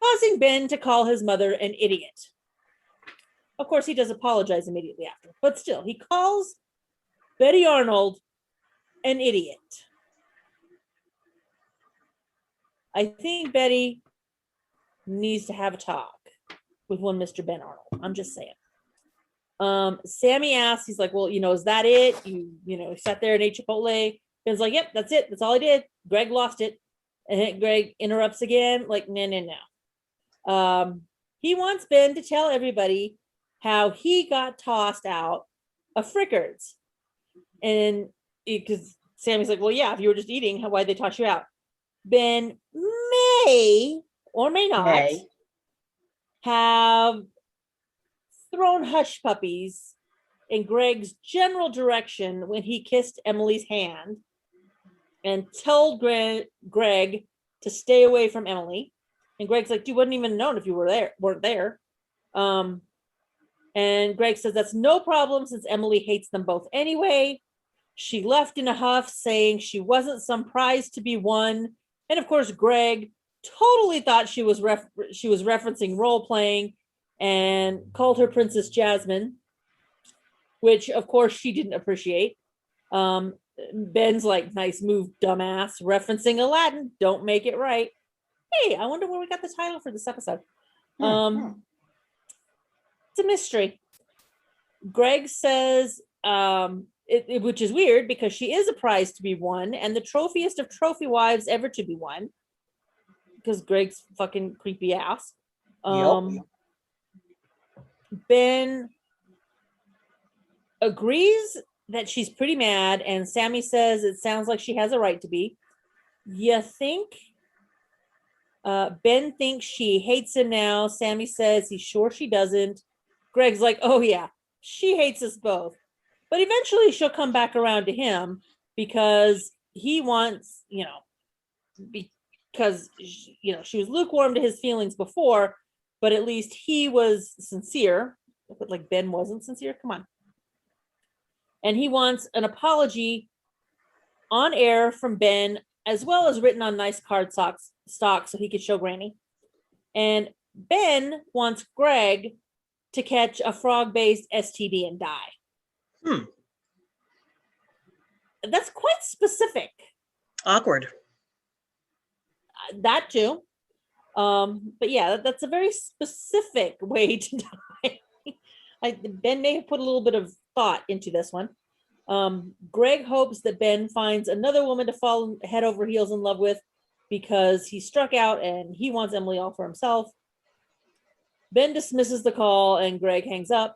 causing Ben to call his mother an idiot. Of course, he does apologize immediately after, but still, he calls Betty Arnold an idiot. I think Betty needs to have a talk with one Mr. Ben Arnold. I'm just saying. Sammy asks, he's like, well, is that it? You sat there and ate Chipotle. Ben's like, yep, that's it. That's all I did. Greg lost it. And Greg interrupts again, like, no. He wants Ben to tell everybody how he got tossed out of Frickard's. And because Sammy's like, well, yeah, if you were just eating, why'd they toss you out? Ben may or may not have thrown hush puppies in Greg's general direction when he kissed Emily's hand and told Greg to stay away from Emily. And Greg's like, you wouldn't even known if you weren't there. And Greg says that's no problem since Emily hates them both anyway. She left in a huff saying she wasn't some prize to be won. And of course, Greg totally thought she was referencing role playing and called her Princess Jasmine, which of course she didn't appreciate. Ben's like, nice move, dumbass, referencing Aladdin. Don't make it right. Hey, I wonder where we got the title for this episode. It's a mystery. Greg says, which is weird because she is a prize to be won and the trophiest of trophy wives ever to be won. Because Greg's fucking creepy ass. Ben agrees that she's pretty mad, and Sammy says it sounds like she has a right to be. You think Ben thinks she hates him now. Sammy says he's sure she doesn't. Greg's like, oh yeah, she hates us both. But eventually she'll come back around to him because he wants, because, she was lukewarm to his feelings before, but at least he was sincere. But like Ben wasn't sincere. Come on. And he wants an apology on air from Ben, as well as written on nice card stock so he could show Granny. And Ben wants Greg to catch a frog-based STD and die. That's quite specific. Awkward. That too. But yeah, that's a very specific way to die. Ben may have put a little bit of thought into this one. Greg hopes that Ben finds another woman to fall head over heels in love with because he struck out and he wants Emily all for himself. Ben dismisses the call and Greg hangs up.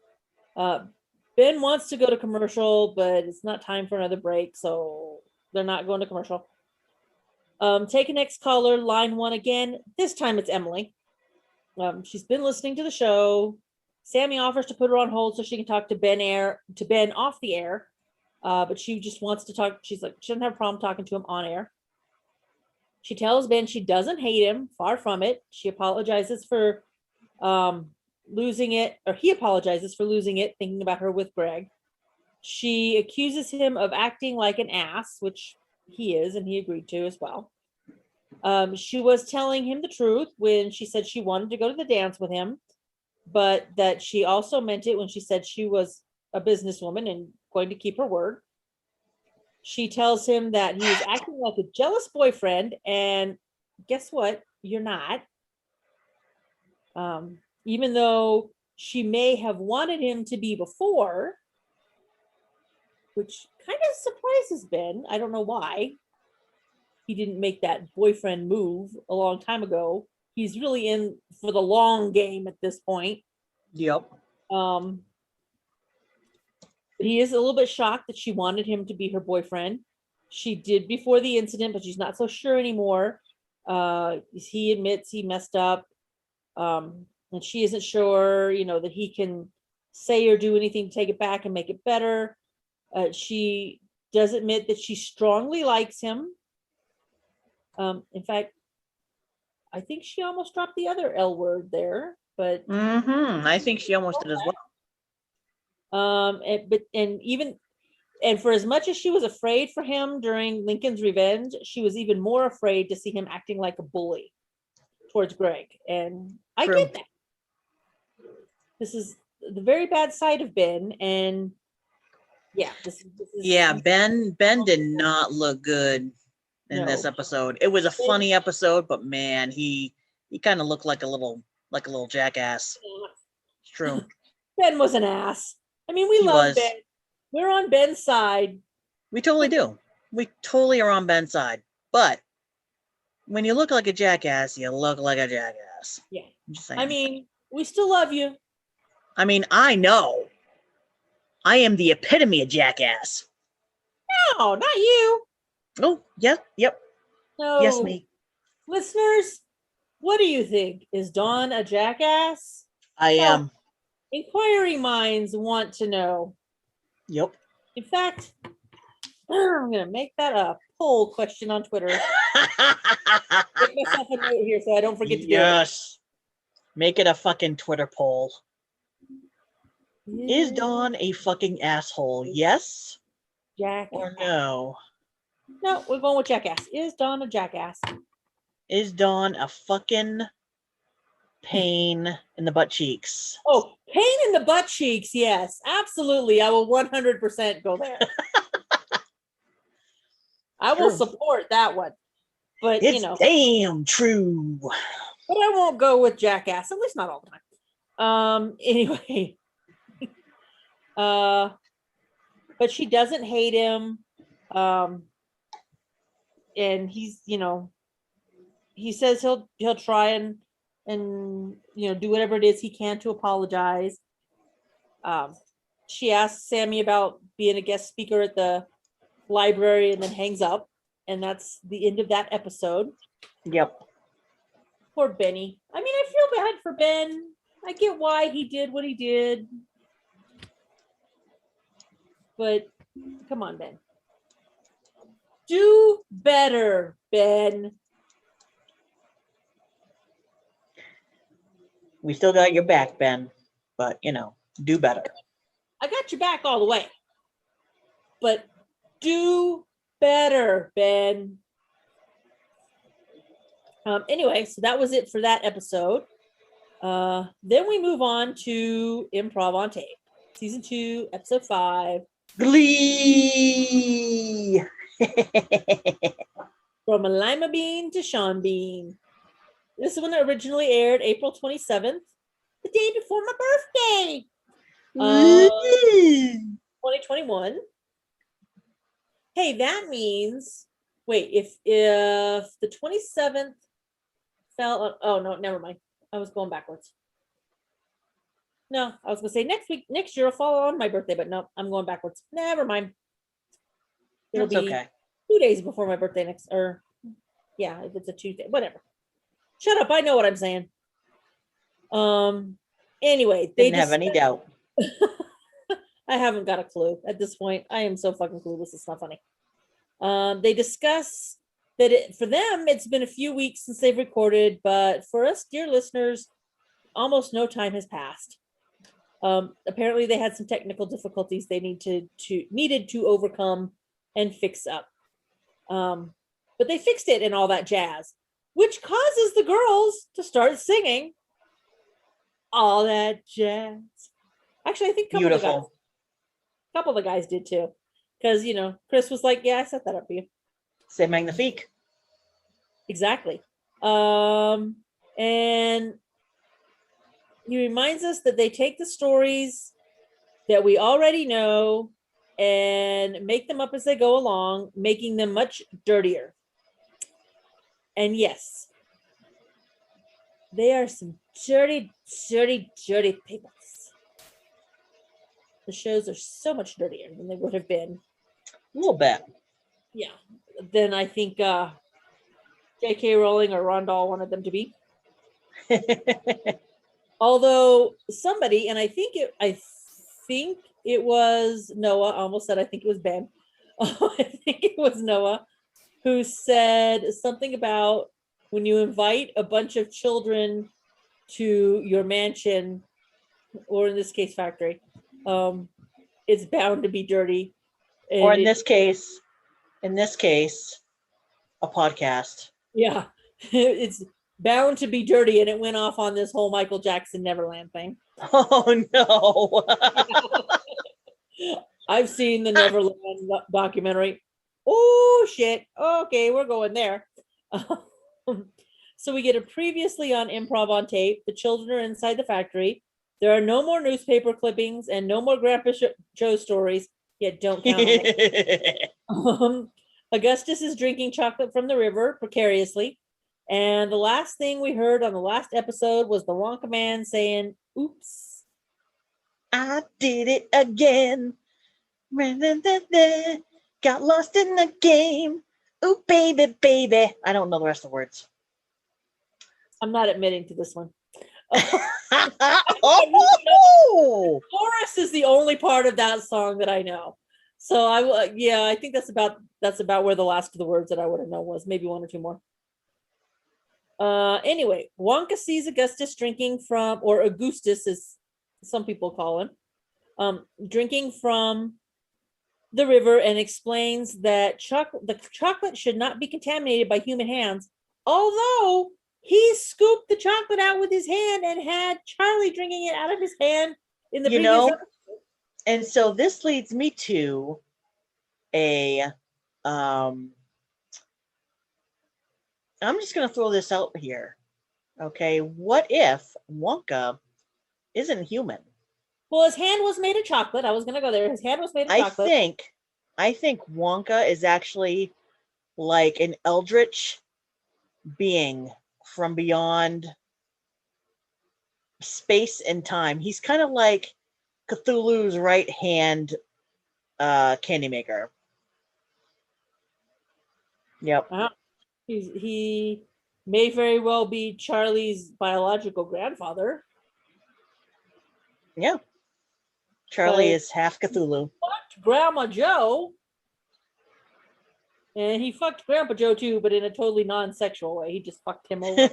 Ben wants to go to commercial, but it's not time for another break, so they're not going to commercial. Take a next caller, line 1 again. This time it's Emily. She's been listening to the show. Sammy offers to put her on hold so she can talk to Ben off the air. But she just wants to talk. She's like, she doesn't have a problem talking to him on air. She tells Ben she doesn't hate him. Far from it. She apologizes for losing it, or he apologizes for losing it, thinking about her with Greg. She accuses him of acting like an ass, which he is, and he agreed to as well. She was telling him the truth when she said she wanted to go to the dance with him, but that she also meant it when she said she was a businesswoman and going to keep her word. She tells him that he is acting like a jealous boyfriend, and guess what? You're not. Even though she may have wanted him to be before, which kind of surprises Ben. I don't know why he didn't make that boyfriend move a long time ago. He's really in for the long game at this point. Yep. He is a little bit shocked that she wanted him to be her boyfriend. She did before the incident, but she's not so sure anymore. He admits he messed up. And she isn't sure, that he can say or do anything to take it back and make it better. She does admit that she strongly likes him. In fact, I think she almost dropped the other L word there, but I think she almost did as well. And for as much as she was afraid for him during Lincoln's revenge, she was even more afraid to see him acting like a bully towards Greg. And I get that. This is the very bad side of Ben, and yeah, this is Ben did not look good in this episode. It was a funny episode, but man, he kind of looked like a little jackass. It's true. Ben was an ass. I mean, we love Ben. We're on Ben's side. We totally do. We totally are on Ben's side. But when you look like a jackass, you look like a jackass. Yeah. I mean, we still love you. I mean, I know. I am the epitome of jackass. No, not you. Oh, yep. No. Yes, me. Listeners, what do you think? Is Dawn a jackass? I am. Inquiring minds want to know. Yep. In fact, I'm going to make that a poll question on Twitter. Make myself a note here so I don't forget to do it. Yes. Make it a fucking Twitter poll. Is Dawn a fucking asshole? Yes? Jackass. Or no? No, we're going with jackass. Is Dawn a jackass? Is Dawn a fucking pain in the butt cheeks? Oh, pain in the butt cheeks, yes. Absolutely. I will 100% go there. I will support that one. But, it's damn true. But I won't go with jackass, at least not all the time. Anyway. But she doesn't hate him. And he's, he says he'll try and do whatever it is he can to apologize. She asks Sammy about being a guest speaker at the library and then hangs up. And that's the end of that episode. Yep. Poor Benny. I mean, I feel bad for Ben. I get why he did what he did. But come on, Ben. Do better, Ben. We still got your back, Ben, but do better. I got your back all the way. But do better, Ben. Anyway, so that was it for that episode. Then we move on to Improv on Tape, season 2, episode 5. Glee. From Lima Bean to Sean Bean. This one originally aired April 27th, the day before my birthday. 2021. Hey, that means, wait, if the 27th fell on, oh no, never mind. I was going backwards. No, I was gonna say next year will fall on my birthday, but no, I'm going backwards. Never mind. It'll That's be okay. 2 days before my birthday next, or yeah, if it's a Tuesday, whatever. Shut up, I know what I'm saying. Anyway, Didn't have any doubt. I haven't got a clue at this point. I am so fucking clueless. It's not funny. They discuss that for them, it's been a few weeks since they've recorded, but for us, dear listeners, almost no time has passed. Apparently, they had some technical difficulties they needed to overcome and fix up. But they fixed it and all that jazz, which causes the girls to start singing all that jazz. Actually, I think a couple of the guys did too, because Chris was like, "Yeah, I set that up for you." C'est magnifique. Exactly. And he reminds us that they take the stories that we already know and make them up as they go along, making them much dirtier. And yes, they are some dirty, dirty, dirty people. The shows are so much dirtier than they would have been. A little bit. Yeah. Then I think J.K. Rowling or Ron Dahl wanted them to be. Although somebody, and I think it was Noah. I almost said I think it was Ben. I think it was Noah who said something about when you invite a bunch of children to your mansion, or in this case, factory, it's bound to be dirty. Or in this case, a podcast. Yeah, it's bound to be dirty, and it went off on this whole Michael Jackson Neverland thing. Oh no. I've seen the Neverland documentary. Oh shit. Okay, we're going there. So we get a previously on Improv on Tape. The children are inside the factory. There are no more newspaper clippings and no more Grandpa Joe stories. Yet don't count on it. Augustus is drinking chocolate from the river precariously. And the last thing we heard on the last episode was the Wonka man saying, "Oops. I did it again. Got lost in the game. Ooh, baby, baby." I don't know the rest of the words. I'm not admitting to this one. Oh! Chorus is the only part of that song that I know. So I think that's about where the last of the words that I would have known was, maybe one or two more. Anyway, Wonka sees Augustus drinking from, or Augustus as some people call him, drinking from the river, and explains that the chocolate should not be contaminated by human hands, although he scooped the chocolate out with his hand and had Charlie drinking it out of his hand in the previous episode. And so this leads me to I'm just going to throw this out here. Okay, what if Wonka isn't human? Well, his hand was made of chocolate. I was going to go there. His hand was made of chocolate. I think Wonka is actually like an eldritch being from beyond space and time. He's kind of like Cthulhu's right hand candy maker. Yep. He may very well be Charlie's biological grandfather. Yeah. Charlie is half Cthulhu. Fucked Grandma Joe. And he fucked Grandpa Joe too, but in a totally non-sexual way. He just fucked him over.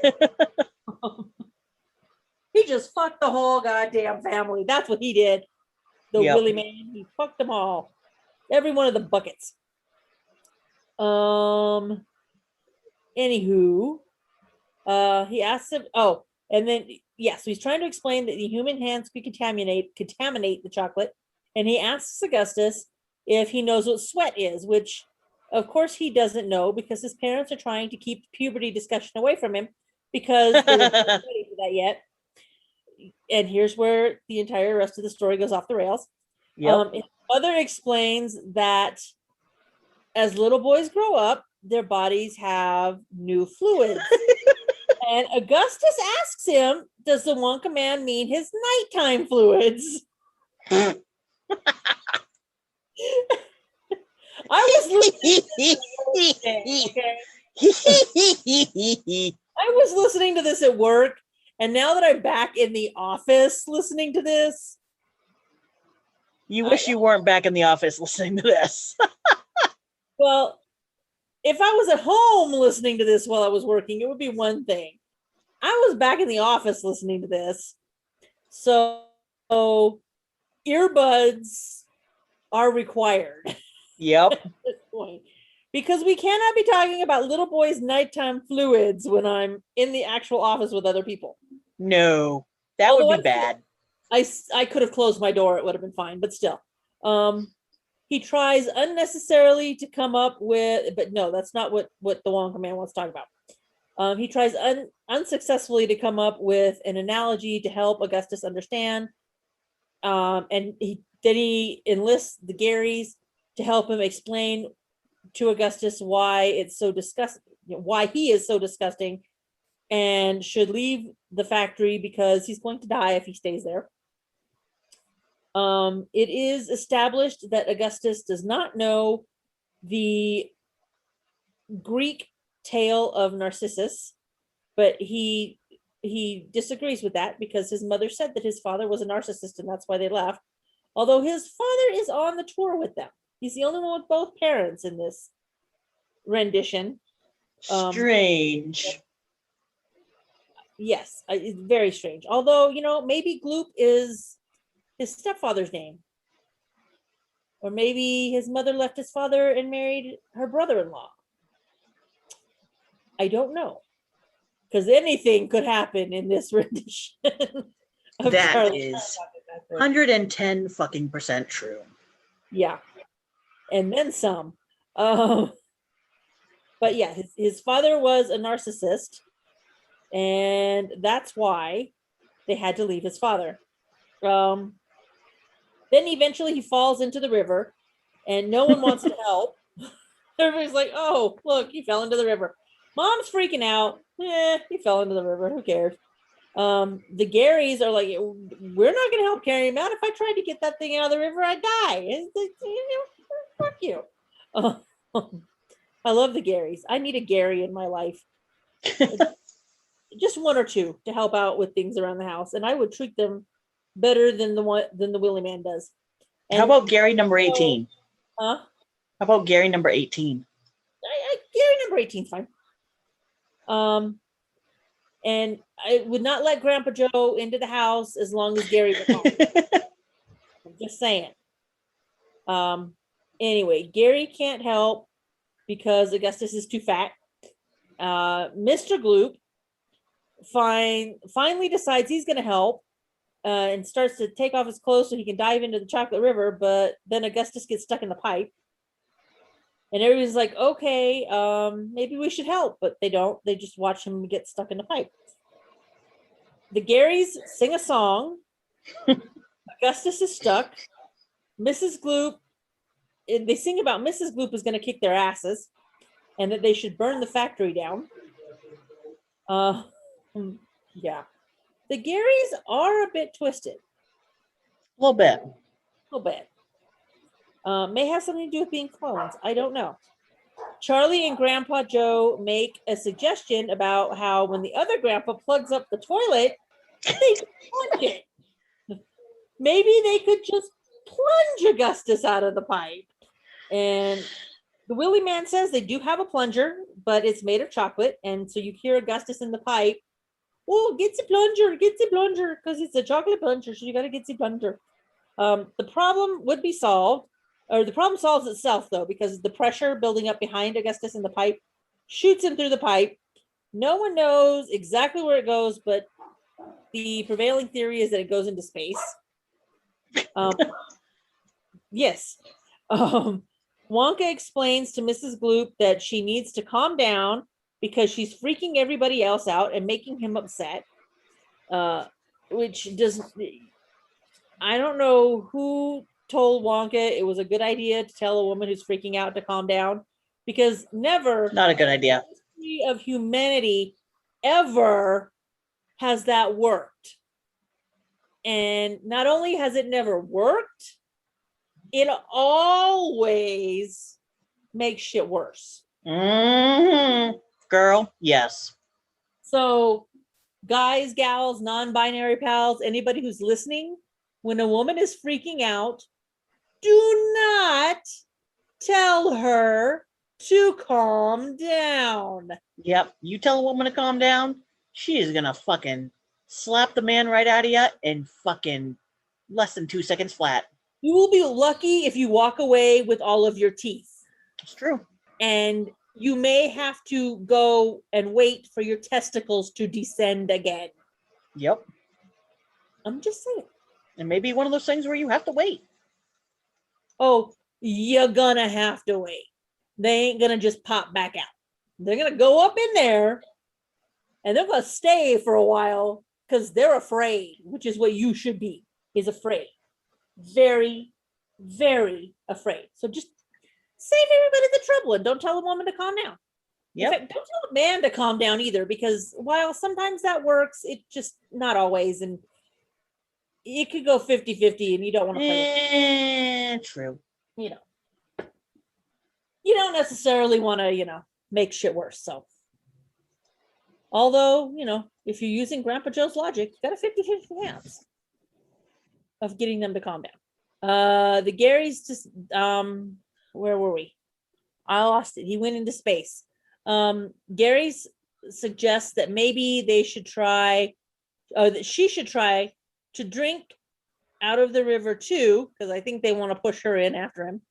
He just fucked the whole goddamn family. That's what he did. The Willie man. He fucked them all. Every one of the buckets. Anywho, he asks him. Oh, and then so he's trying to explain that the human hands could contaminate the chocolate, and he asks Augustus if he knows what sweat is, which, of course, he doesn't know because his parents are trying to keep puberty discussion away from him because they weren't ready for that yet. And here's where the entire rest of the story goes off the rails. His mother explains that as little boys grow up, their bodies have new fluids. And Augustus asks him, does the Wonka man mean his nighttime fluids? I was listening to this at work, and now that I'm back in the office listening to this. You wish you weren't back in the office listening to this. Well, if I was at home listening to this while I was working, it would be one thing. I was back in the office listening to this. So earbuds are required. Yep. At this point. Because we cannot be talking about little boys' nighttime fluids when I'm in the actual office with other people. No, that would be bad. I could have closed my door. It would have been fine, but still. He tries unnecessarily to come up with, but no, that's not what the Wonka man wants to talk about. He tries unsuccessfully to come up with an analogy to help Augustus understand. And he enlists the Garys to help him explain to Augustus why it's so disgusting, why he is so disgusting and should leave the factory because he's going to die if he stays there. It is established that Augustus does not know the Greek tale of Narcissus, but he disagrees with that because his mother said that his father was a narcissist and that's why they left. Although his father is on the tour with them. He's the only one with both parents in this rendition. Strange. Yes, it's very strange. Although, maybe Gloop is his stepfather's name. Or maybe his mother left his father and married her brother-in-law. I don't know. Because anything could happen in this rendition. That Charlie. is 110 fucking % true. Yeah. And then some. But yeah, his father was a narcissist. And that's why they had to leave his father. Then eventually he falls into the river and no one wants to help. Everybody's like, oh, look, he fell into the river. Mom's freaking out. He fell into the river. Who cares? The Garys are like, we're not going to help carry him out. If I tried to get that thing out of the river, I'd die. Fuck you. I love the Garys. I need a Gary in my life. Just one or two to help out with things around the house. And I would treat them better than the Willie man does. And how about Gary number 18? Huh? How about Gary number 18? Gary number 18 is fine. And I would not let Grandpa Joe into the house as long as Gary was home. I'm just saying. Anyway, Gary can't help because Augustus is too fat. Mr. Gloop finally decides he's going to help and starts to take off his clothes so he can dive into the chocolate river, but then Augustus gets stuck in the pipe. And everybody's like, okay, maybe we should help, but they don't. They just watch him get stuck in the pipe. The Garys sing a song. Augustus is stuck. Mrs. Gloop, they sing about Mrs. Gloop is going to kick their asses and that they should burn the factory down. Yeah. The Garys are a bit twisted. A little bit. May have something to do with being clones. I don't know. Charlie and Grandpa Joe make a suggestion about how when the other grandpa plugs up the toilet, they plunge it. Maybe they could just plunge Augustus out of the pipe. And the Willy Man says they do have a plunger, but it's made of chocolate. And so you hear Augustus in the pipe, oh, get the plunger, because it's a chocolate plunger, so you got to get the plunger. The problem would be solved, or the problem solves itself, though, because the pressure building up behind Augustus in the pipe shoots him through the pipe. No one knows exactly where it goes, but the prevailing theory is that it goes into space. Yes. Wonka explains to Mrs. Gloop that she needs to calm down because she's freaking everybody else out and making him upset, which doesn't... I don't know who told Wonka it was a good idea to tell a woman who's freaking out to calm down, because never... Not a good idea. In the history of humanity ever has that worked. And not only has it never worked, it always makes shit worse. Mm-hmm. Girl, yes. So, guys, gals, non-binary pals, anybody who's listening, when a woman is freaking out, do not tell her to calm down. Yep. You tell a woman to calm down, she is gonna fucking slap the man right out of you in fucking less than 2 seconds flat. You will be lucky if you walk away with all of your teeth. It's true. And you may have to go and wait for your testicles to descend again. Yep. I'm just saying. And maybe one of those things where you have to wait. Oh, you're gonna have to wait. They ain't gonna just pop back out. They're gonna go up in there and they're gonna stay for a while because they're afraid, which is what you should be, is afraid. Very, very afraid. So just save everybody the trouble and don't tell a woman to calm down. Yep. In fact, don't tell a man to calm down either, because while sometimes that works, it just not always. And it could go 50-50 and you don't want to play. True. You don't necessarily want to, make shit worse. So, although, if you're using Grandpa Joe's logic, you got a 50-50 chance of getting them to calm down. The Garys just, where were we? I lost it. He went into space. Gary's suggests that maybe they should try, that she should try to drink out of the river too, because I think they want to push her in after him.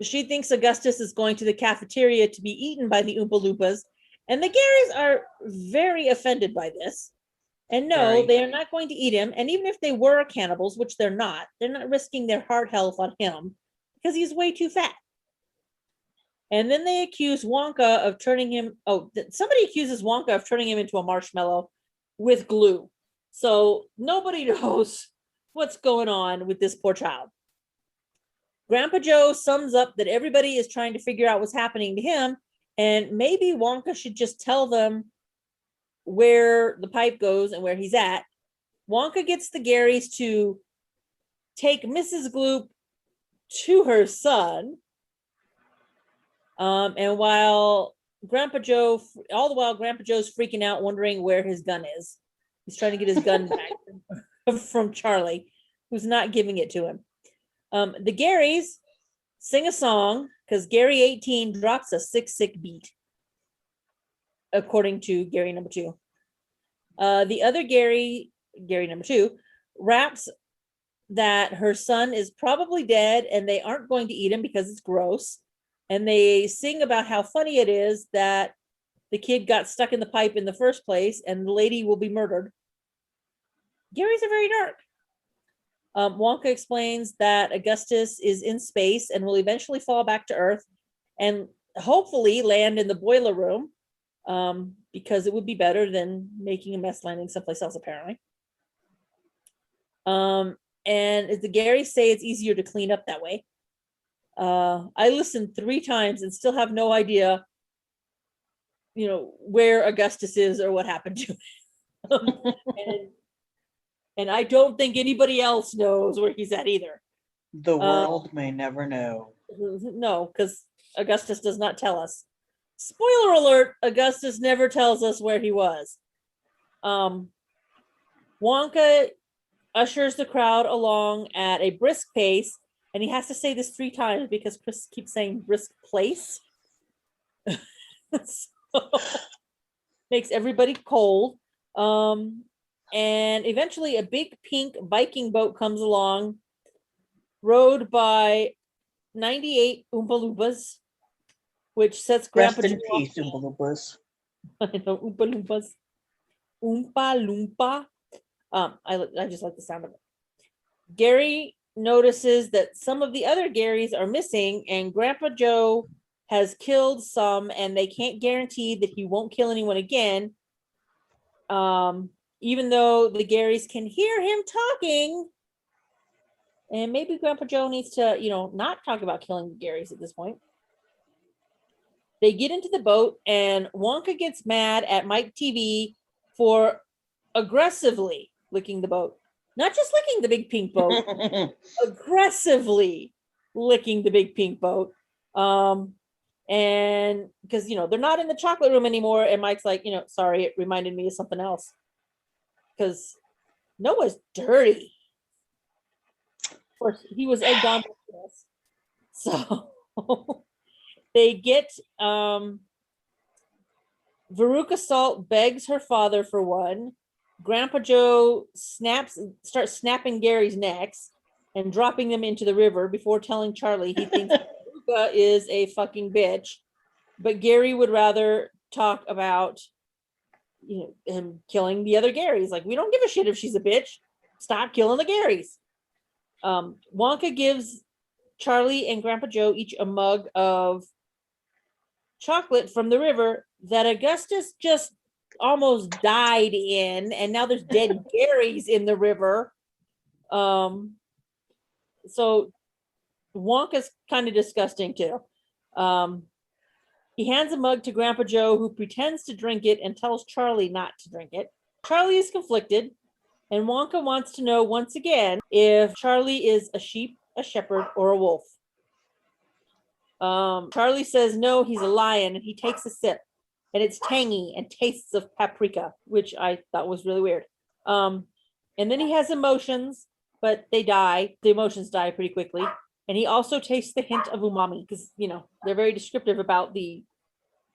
She thinks Augustus is going to the cafeteria to be eaten by the Oompa Loompas, and the Garys are very offended by this. And no, they are not going to eat him. And even if they were cannibals, which they're not risking their heart health on him because he's way too fat. And then they accuse Wonka of turning him. Oh, somebody accuses Wonka of turning him into a marshmallow with glue. So nobody knows what's going on with this poor child. Grandpa Joe sums up that everybody is trying to figure out what's happening to him. And maybe Wonka should just tell them where the pipe goes and where he's at. Wonka gets the Garys to take Mrs. Gloop to her son. And all the while Grandpa Joe's freaking out, wondering where his gun is. He's trying to get his gun back from Charlie, who's not giving it to him. The Garys sing a song because Gary 18 drops a sick beat, according to Gary number 2. The other Gary number 2, raps that her son is probably dead and they aren't going to eat him because it's gross. And they sing about how funny it is that the kid got stuck in the pipe in the first place and the lady will be murdered. Garys are very dark. Wonka explains that Augustus is in space and will eventually fall back to Earth and hopefully land in the boiler room, because it would be better than making a mess landing someplace else, apparently. And as the Garys say, it's easier to clean up that way. I listened 3 times and still have no idea, where Augustus is or what happened to him. And I don't think anybody else knows where he's at either. The world may never know. No, because Augustus does not tell us. Spoiler alert, Augustus never tells us where he was. Wonka ushers the crowd along at a brisk pace, and he has to say this 3 times because Chris keeps saying brisk place. So, makes everybody cold. And eventually a big pink Viking boat comes along, rowed by 98 Oompa Loompas, which sets Grandpa Rest in Joe peace, Oompa Loompas. I know, Oompa Loompas. Oompa Loompa. I just like the sound of it. Gary notices that some of the other Garys are missing, and Grandpa Joe has killed some, and they can't guarantee that he won't kill anyone again. Even though the Garys can hear him talking. And maybe Grandpa Joe needs to, not talk about killing the Garys at this point. They get into the boat, and Wonka gets mad at Mike TV for aggressively licking the boat. Not just licking the big pink boat, aggressively licking the big pink boat. And because, they're not in the chocolate room anymore. And Mike's like, sorry, it reminded me of something else. Because Noah's dirty. Of course, he was egged on with this. So they get Veruca Salt begs her father for one. Grandpa Joe starts snapping Gary's necks and dropping them into the river before telling Charlie he thinks Veruca is a fucking bitch. But Gary would rather talk about him killing the other Garys. Like, we don't give a shit if she's a bitch. Stop killing the Garys. Wonka gives Charlie and Grandpa Joe each a mug of chocolate from the river that Augustus just almost died in, and now there's dead Garys in the river. So Wonka's kind of disgusting too. He hands a mug to Grandpa Joe, who pretends to drink it and tells Charlie not to drink it. Charlie is conflicted, and Wonka wants to know once again if Charlie is a sheep, a shepherd, or a wolf. Charlie says no, he's a lion, and he takes a sip, and it's tangy and tastes of paprika, which I thought was really weird. And then he has emotions, but they die. The emotions die pretty quickly. And he also tastes the hint of umami because, they're very descriptive about the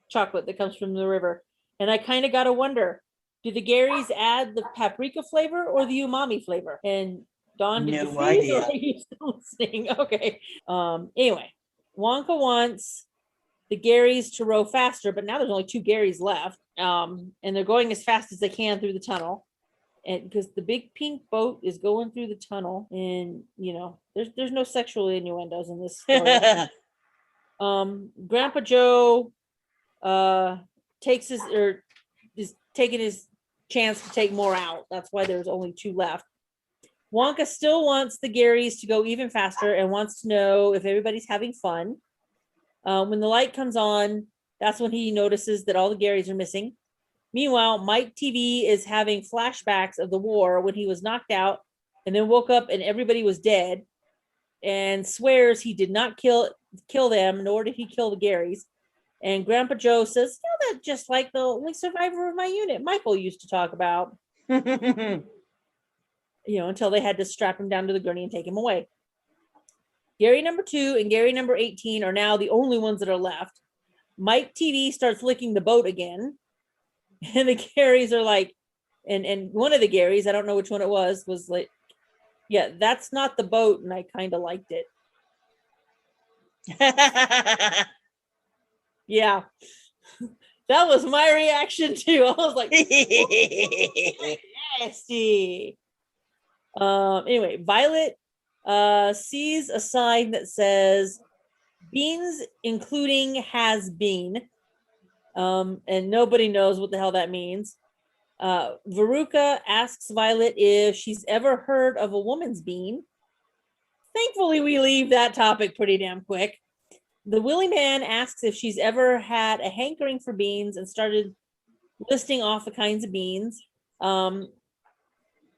chocolate that comes from the river. And I kind of got to wonder, do the Garys add the paprika flavor or the umami flavor? And Dawn, did you freeze or are you still listening? Okay. Anyway, Wonka wants the Garys to row faster, but now there's only 2 Garys left. And they're going as fast as they can through the tunnel. And because the big pink boat is going through the tunnel, and there's no sexual innuendos in this story. Grandpa Joe is taking his chance to take more out. That's why there's only 2 left. Wonka still wants the Garys to go even faster and wants to know if everybody's having fun. When the light comes on, that's when he notices that all the Garys are missing. Meanwhile, Mike TV is having flashbacks of the war when he was knocked out and then woke up and everybody was dead, and swears he did not kill them, nor did he kill the Garys. And Grandpa Joe says, that's just like the only survivor of my unit Michael used to talk about. Until they had to strap him down to the gurney and take him away. Gary number 2 and Gary number 18 are now the only ones that are left. Mike TV starts licking the boat again. And the Garys are like, and one of the Garys, I don't know which one it was like, yeah, that's not the boat. And I kind of liked it. Yeah. That was my reaction too. I was like, nasty. Anyway, Violet sees a sign that says beans including has been, and nobody knows what the hell that means. Veruca asks Violet if she's ever heard of a woman's bean. Thankfully, we leave that topic pretty damn quick. The Willy Man asks if she's ever had a hankering for beans and started listing off the kinds of beans,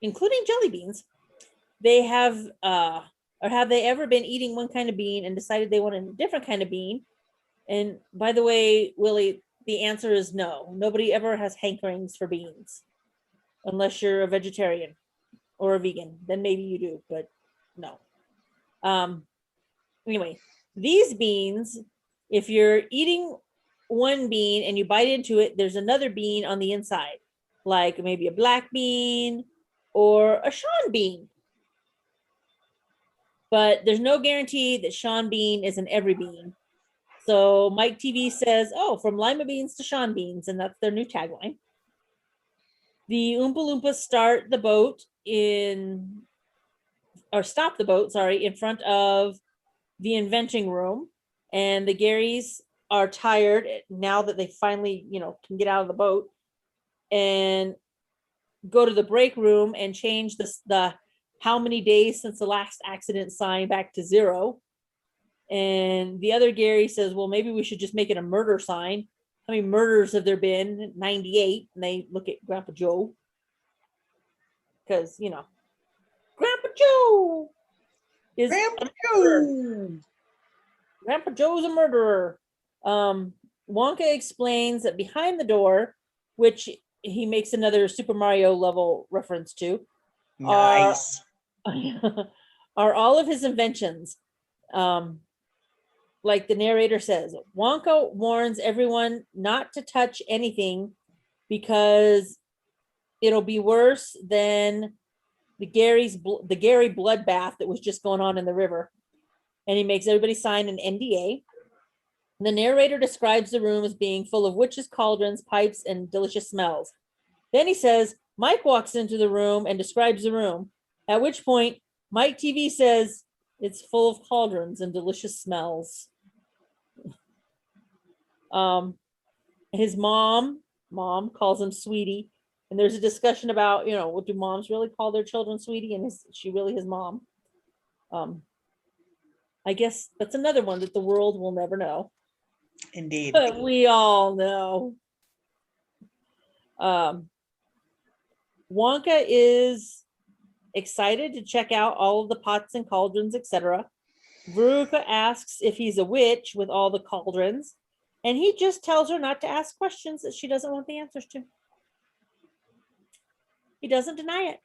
including jelly beans. They have Or have they ever been eating one kind of bean and decided they wanted a different kind of bean? And by the way, Willie, the answer is no. Nobody ever has hankerings for beans unless you're a vegetarian or a vegan. Then maybe you do, but no. Anyway, these beans, if you're eating one bean and you bite into it, there's another bean on the inside, like maybe a black bean or a Sean bean. But there's no guarantee that Sean bean is in every bean. So Mike TV says, oh, from lima beans to Sean beans, and that's their new tagline. The Oompa Loompas start the boat stop the boat, in front of the inventing room, and the Garys are tired now that they finally, can get out of the boat and go to the break room and change the how many days since the last accident sign back to 0. And the other Gary says, well, maybe we should just make it a murder sign. How many murders have there been? 98. And they look at Grandpa Joe. Because, Grandpa Joe is Grandpa Joe's a murderer. Wonka explains that behind the door, which he makes another Super Mario level reference to, nice, are all of his inventions. Like the narrator says, Wonka warns everyone not to touch anything because it'll be worse than the Gary bloodbath that was just going on in the river. And he makes everybody sign an NDA. The narrator describes the room as being full of witches' cauldrons, pipes, and delicious smells. Then he says, Mike walks into the room and describes the room, at which point Mike TV says it's full of cauldrons and delicious smells. His mom calls him Sweetie. And there's a discussion about, what do moms really call their children Sweetie? And is she really his mom? I guess that's another one that the world will never know. Indeed. But we all know. Wonka is excited to check out all of the pots and cauldrons, etc. Veruca asks if he's a witch with all the cauldrons, and he just tells her not to ask questions that she doesn't want the answers to. He doesn't deny it.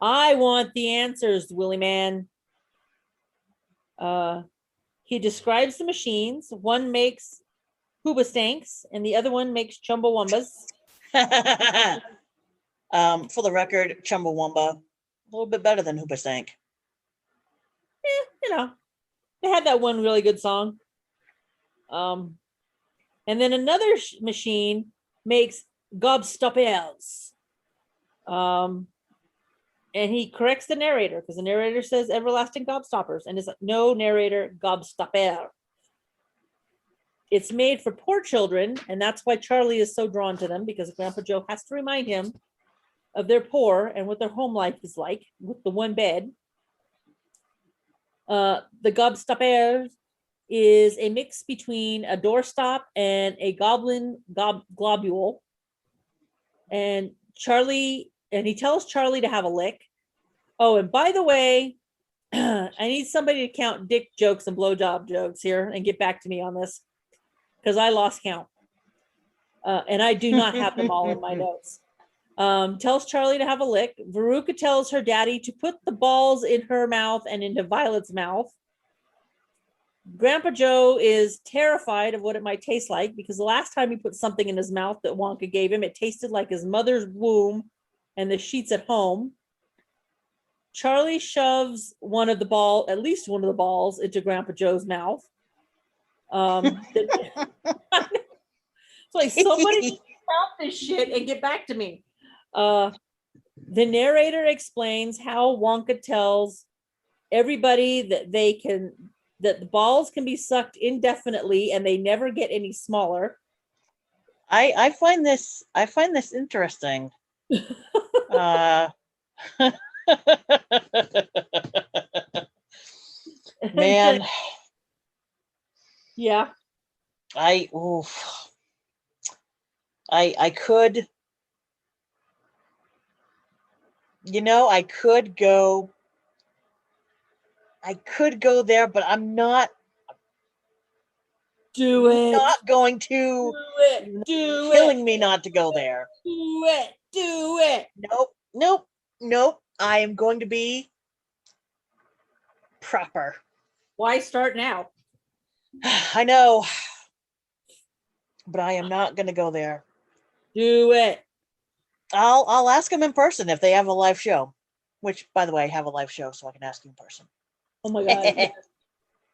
I want the answers, Willie Man. He describes the machines. One makes Hoobastanks, and the other one makes Chumbawambas. For the record, Chumbawamba, a little bit better than Hoobastank. They had that one really good song. And then another machine makes Gobstoppers. And he corrects the narrator because the narrator says everlasting gobstoppers, and it's like, no, narrator, gobstopper. It's made for poor children, and that's why Charlie is so drawn to them, because Grandpa Joe has to remind him of their poor and what their home life is like with the one bed. The gobstopper is a mix between a doorstop and a goblin globule. And he tells Charlie to have a lick. Oh, and by the way, I need somebody to count dick jokes and blowjob jokes here and get back to me on this, because I lost count. And I do not have them all in my notes. Tells Charlie to have a lick. Veruca tells her daddy to put the balls in her mouth and into Violet's mouth. Grandpa Joe is terrified of what it might taste like, because the last time he put something in his mouth that Wonka gave him, it tasted like his mother's womb and the sheets at home. Charlie shoves at least one of the balls into Grandpa Joe's mouth. It's like, somebody stop this shit and get back to me. The narrator explains how Wonka tells everybody that that the balls can be sucked indefinitely and they never get any smaller. I find this interesting. Man. Yeah. I could, I could go I could go there, but I'm not Do it. not going to. Do it. Do it. Killing me not to go there. Do it. Do it. Nope. Nope. Nope. I am going to be proper. Why start now? I know, but I am not going to go there. Do it. I'll ask them in person if they have a live show, which, by the way, I have a live show, so I can ask you in person. Oh my God.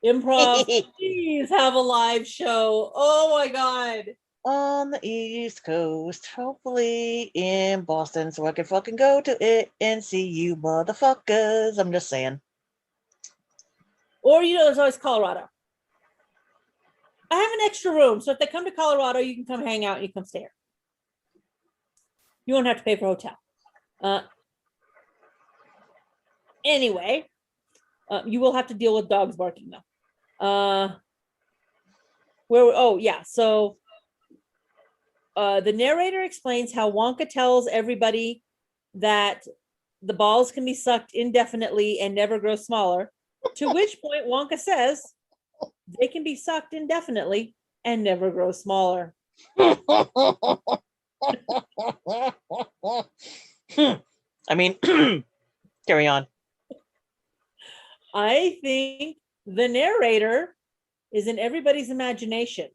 Improv, please have a live show. Oh my God. On the East Coast, hopefully in Boston, so I can fucking go to it and see you motherfuckers. I'm just saying. Or, there's always Colorado. I have an extra room, so if they come to Colorado, you can come hang out and you come stay here. You won't have to pay for a hotel. Anyway, you will have to deal with dogs barking though. So the narrator explains how Wonka tells everybody that the balls can be sucked indefinitely and never grow smaller, to which point Wonka says they can be sucked indefinitely and never grow smaller. I mean, carry on. I think the narrator is in everybody's imagination.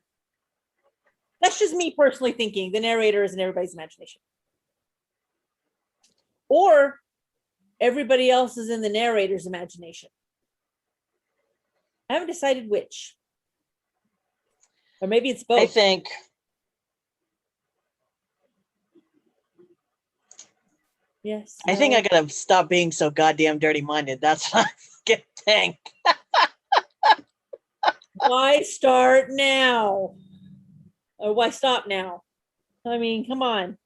That's just me personally thinking the narrator is in everybody's imagination. Or everybody else is in the narrator's imagination. I haven't decided which. Or maybe it's both. I think yes. I think I gotta stop being so goddamn dirty-minded. That's what I fucking think. Why start now? Or why stop now? I mean, come on.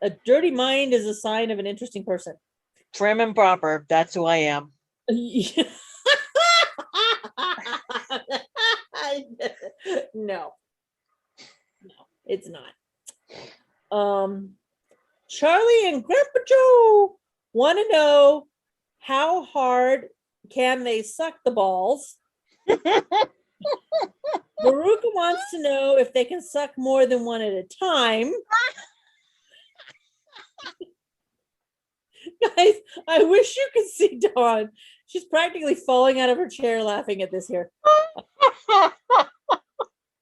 A dirty mind is a sign of an interesting person. Prim and proper. That's who I am. No, it's not. Charlie and Grandpa Joe want to know how hard can they suck the balls. Veruca wants to know if they can suck more than one at a time. Guys, I wish you could see Dawn. She's practically falling out of her chair laughing at this here.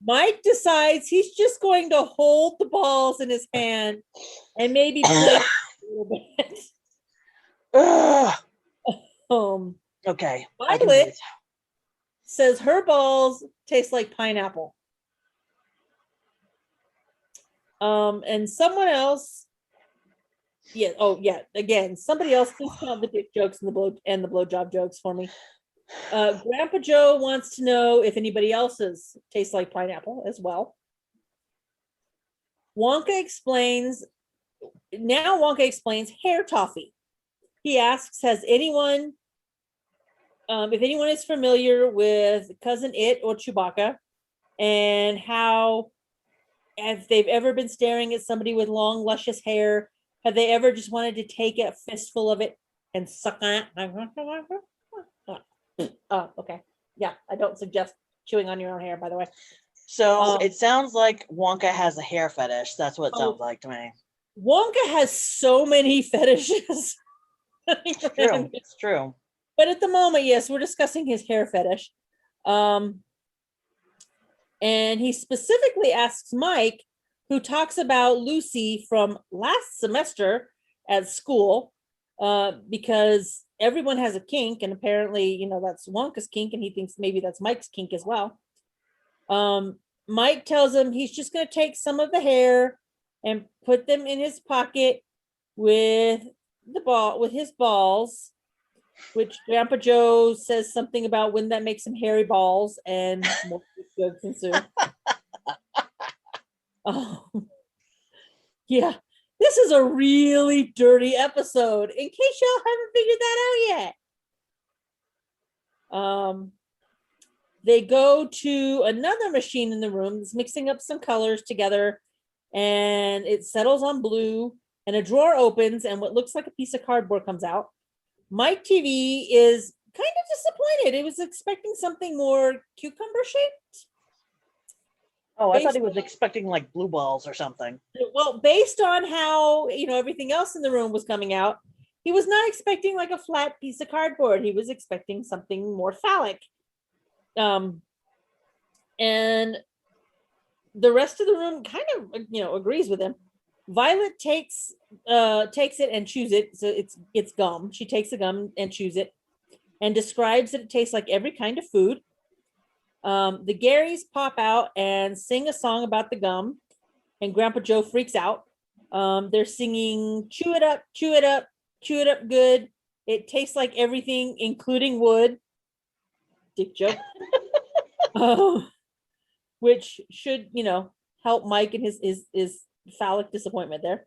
Mike decides he's just going to hold the balls in his hand and maybe play a little bit. Okay. Violet says her balls taste like pineapple. And someone else, again, somebody else please count the dick jokes and the blowjob jokes for me. Grandpa Joe wants to know if anybody else's tastes like pineapple as well. Wonka explains hair toffee. He asks, if anyone is familiar with Cousin It or Chewbacca, and how, if they've ever been staring at somebody with long, luscious hair, have they ever just wanted to take a fistful of it and suck on it? Oh, okay. Yeah, I don't suggest chewing on your own hair, by the way. So it sounds like Wonka has a hair fetish. That's what it sounds like to me. Wonka has so many fetishes. It's true. But at the moment, yes, we're discussing his hair fetish. And he specifically asks Mike, who talks about Lucy from last semester at school, because everyone has a kink, and apparently, that's Wonka's kink, and he thinks maybe that's Mike's kink as well. Mike tells him he's just going to take some of the hair and put them in his pocket with his balls, which Grandpa Joe says something about when that makes him hairy balls, and more jokes ensue. Yeah, this is a really dirty episode, in case y'all haven't figured that out yet. They go to another machine in the room that's mixing up some colors together, and it settles on blue, and a drawer opens, and what looks like a piece of cardboard comes out. Mike TV is kind of disappointed. It was expecting something more cucumber shaped. Oh, I thought he was expecting like blue balls or something. Well, based on how, everything else in the room was coming out, he was not expecting like a flat piece of cardboard. He was expecting something more phallic. And the rest of the room kind of, agrees with him. Violet takes it and chews it. So it's gum. She takes the gum and chews it and describes that it tastes like every kind of food. The Garys pop out and sing a song about the gum, and Grandpa Joe freaks out. They're singing, chew it up, chew it up, chew it up good. It tastes like everything, including wood. Dick joke. Which should, help Mike and his phallic disappointment there.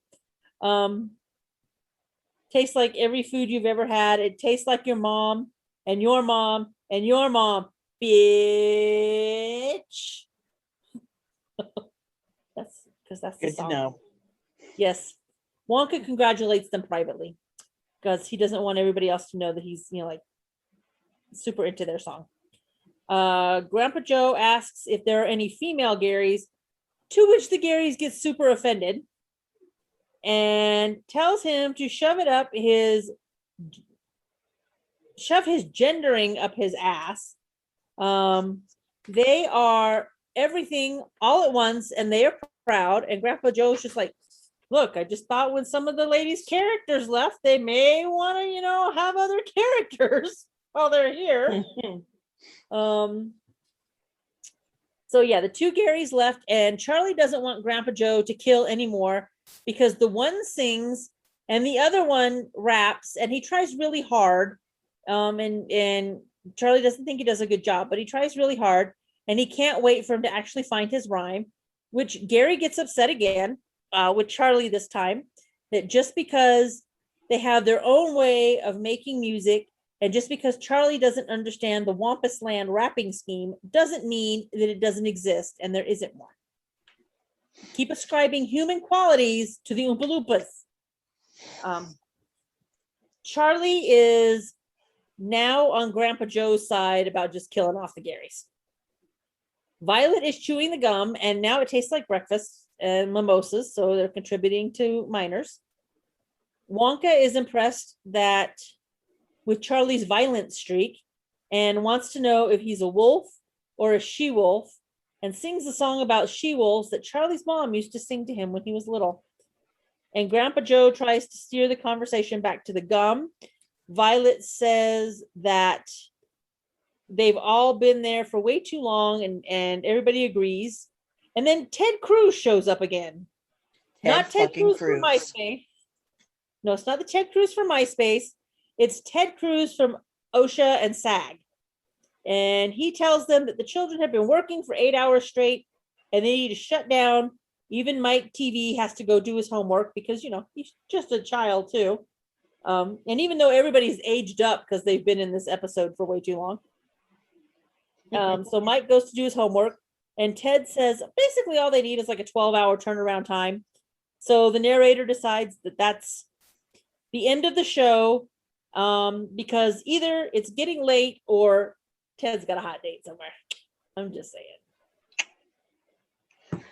Tastes like every food you've ever had. It tastes like your mom and your mom and your mom, bitch. That's the Good song. to know. Yes. Wonka congratulates them privately because he doesn't want everybody else to know that he's, like super into their song. Grandpa Joe asks if there are any female Garys, to which the Garys get super offended and tells him to shove his gendering up his ass. They are everything all at once and they are proud. And Grandpa Joe's just like, look, I just thought when some of the ladies' characters left, they may want to, have other characters while they're here. So yeah, the two Garys left, and Charlie doesn't want Grandpa Joe to kill anymore because the one sings and the other one raps, and he tries really hard. And Charlie doesn't think he does a good job, but he tries really hard, and he can't wait for him to actually find his rhyme, which Gary gets upset again, with Charlie this time, that just because they have their own way of making music, and just because Charlie doesn't understand the Wampus Land rapping scheme doesn't mean that it doesn't exist and there isn't one. Keep ascribing human qualities to the Oompa Loompas. Charlie is now on Grandpa Joe's side about just killing off the Garys. Violet is chewing the gum, and now it tastes like breakfast and mimosas, so they're contributing to minors. Wonka is impressed with Charlie's violent streak and wants to know if he's a wolf or a she-wolf, and sings a song about she-wolves that Charlie's mom used to sing to him when he was little. And Grandpa Joe tries to steer the conversation back to the gum. Violet says that they've all been there for way too long, and everybody agrees. And then Ted Cruz shows up again. Not Ted Cruz from MySpace. No, it's not the Ted Cruz from MySpace. It's Ted Cruz from OSHA and SAG. And he tells them that the children have been working for 8 hours straight and they need to shut down. Even Mike TV has to go do his homework because, he's just a child too. And even though everybody's aged up because they've been in this episode for way too long. So Mike goes to do his homework, and Ted says basically all they need is like a 12-hour turnaround time. So the narrator decides that that's the end of the show. Because either it's getting late or Ted's got a hot date somewhere. I'm just saying.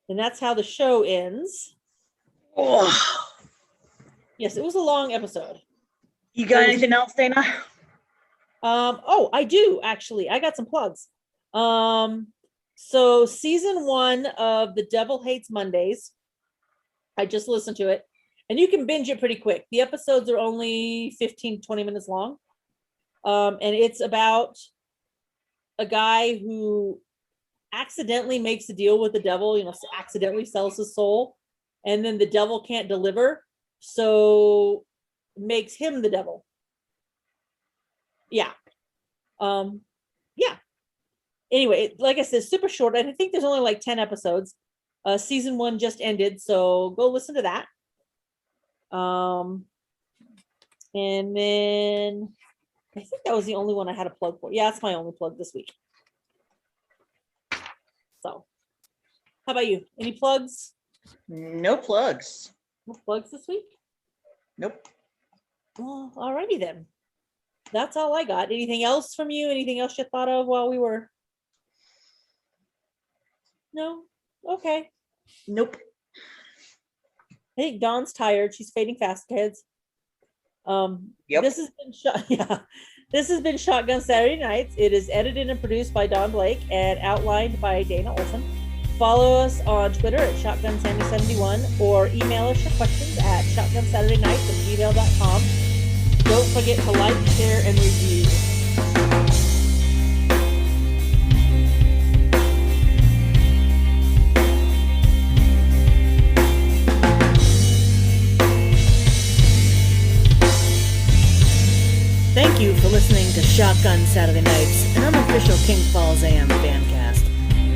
And that's how the show ends. Oh. Yes, it was a long episode. You got anything else, Dana? I do actually. I got some plugs. So season 1 of The Devil Hates Mondays. I just listened to it. And you can binge it pretty quick. The episodes are only 15, 20 minutes long. And it's about a guy who accidentally makes a deal with the devil, accidentally sells his soul. And then the devil can't deliver. So makes him the devil. Yeah. Yeah. Anyway, like I said, super short. I think there's only like 10 episodes. Season 1 just ended. So go listen to that. And then I think that was the only one I had a plug for. Yeah, that's my only plug this week. So how about you? Any plugs? No plugs. No plugs this week? Nope. Well, alrighty then. That's all I got. Anything else from you? Anything else you thought of while we were? No? Okay. Nope. I think Dawn's tired. She's fading fast, kids. Yep. This has been yeah. This has been Shotgun Saturday Nights. It is edited and produced by Don Blake and outlined by Dana Olson. Follow us on Twitter at ShotgunSammy71 or email us your questions at shotgunsaturdaynights@gmail.com. Don't forget to like, share, and review. Thank you for listening to Shotgun Saturday Nights, an unofficial King Falls AM fancast.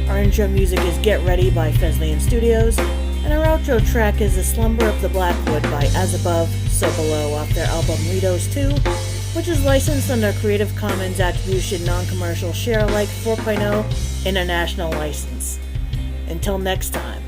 Our intro music is Get Ready by Fesleyan Studios, and our outro track is The Slumber of the Blackwood by As Above, So Below off their album Ritos 2, which is licensed under Creative Commons Attribution Non-Commercial Share Alike 4.0 International License. Until next time.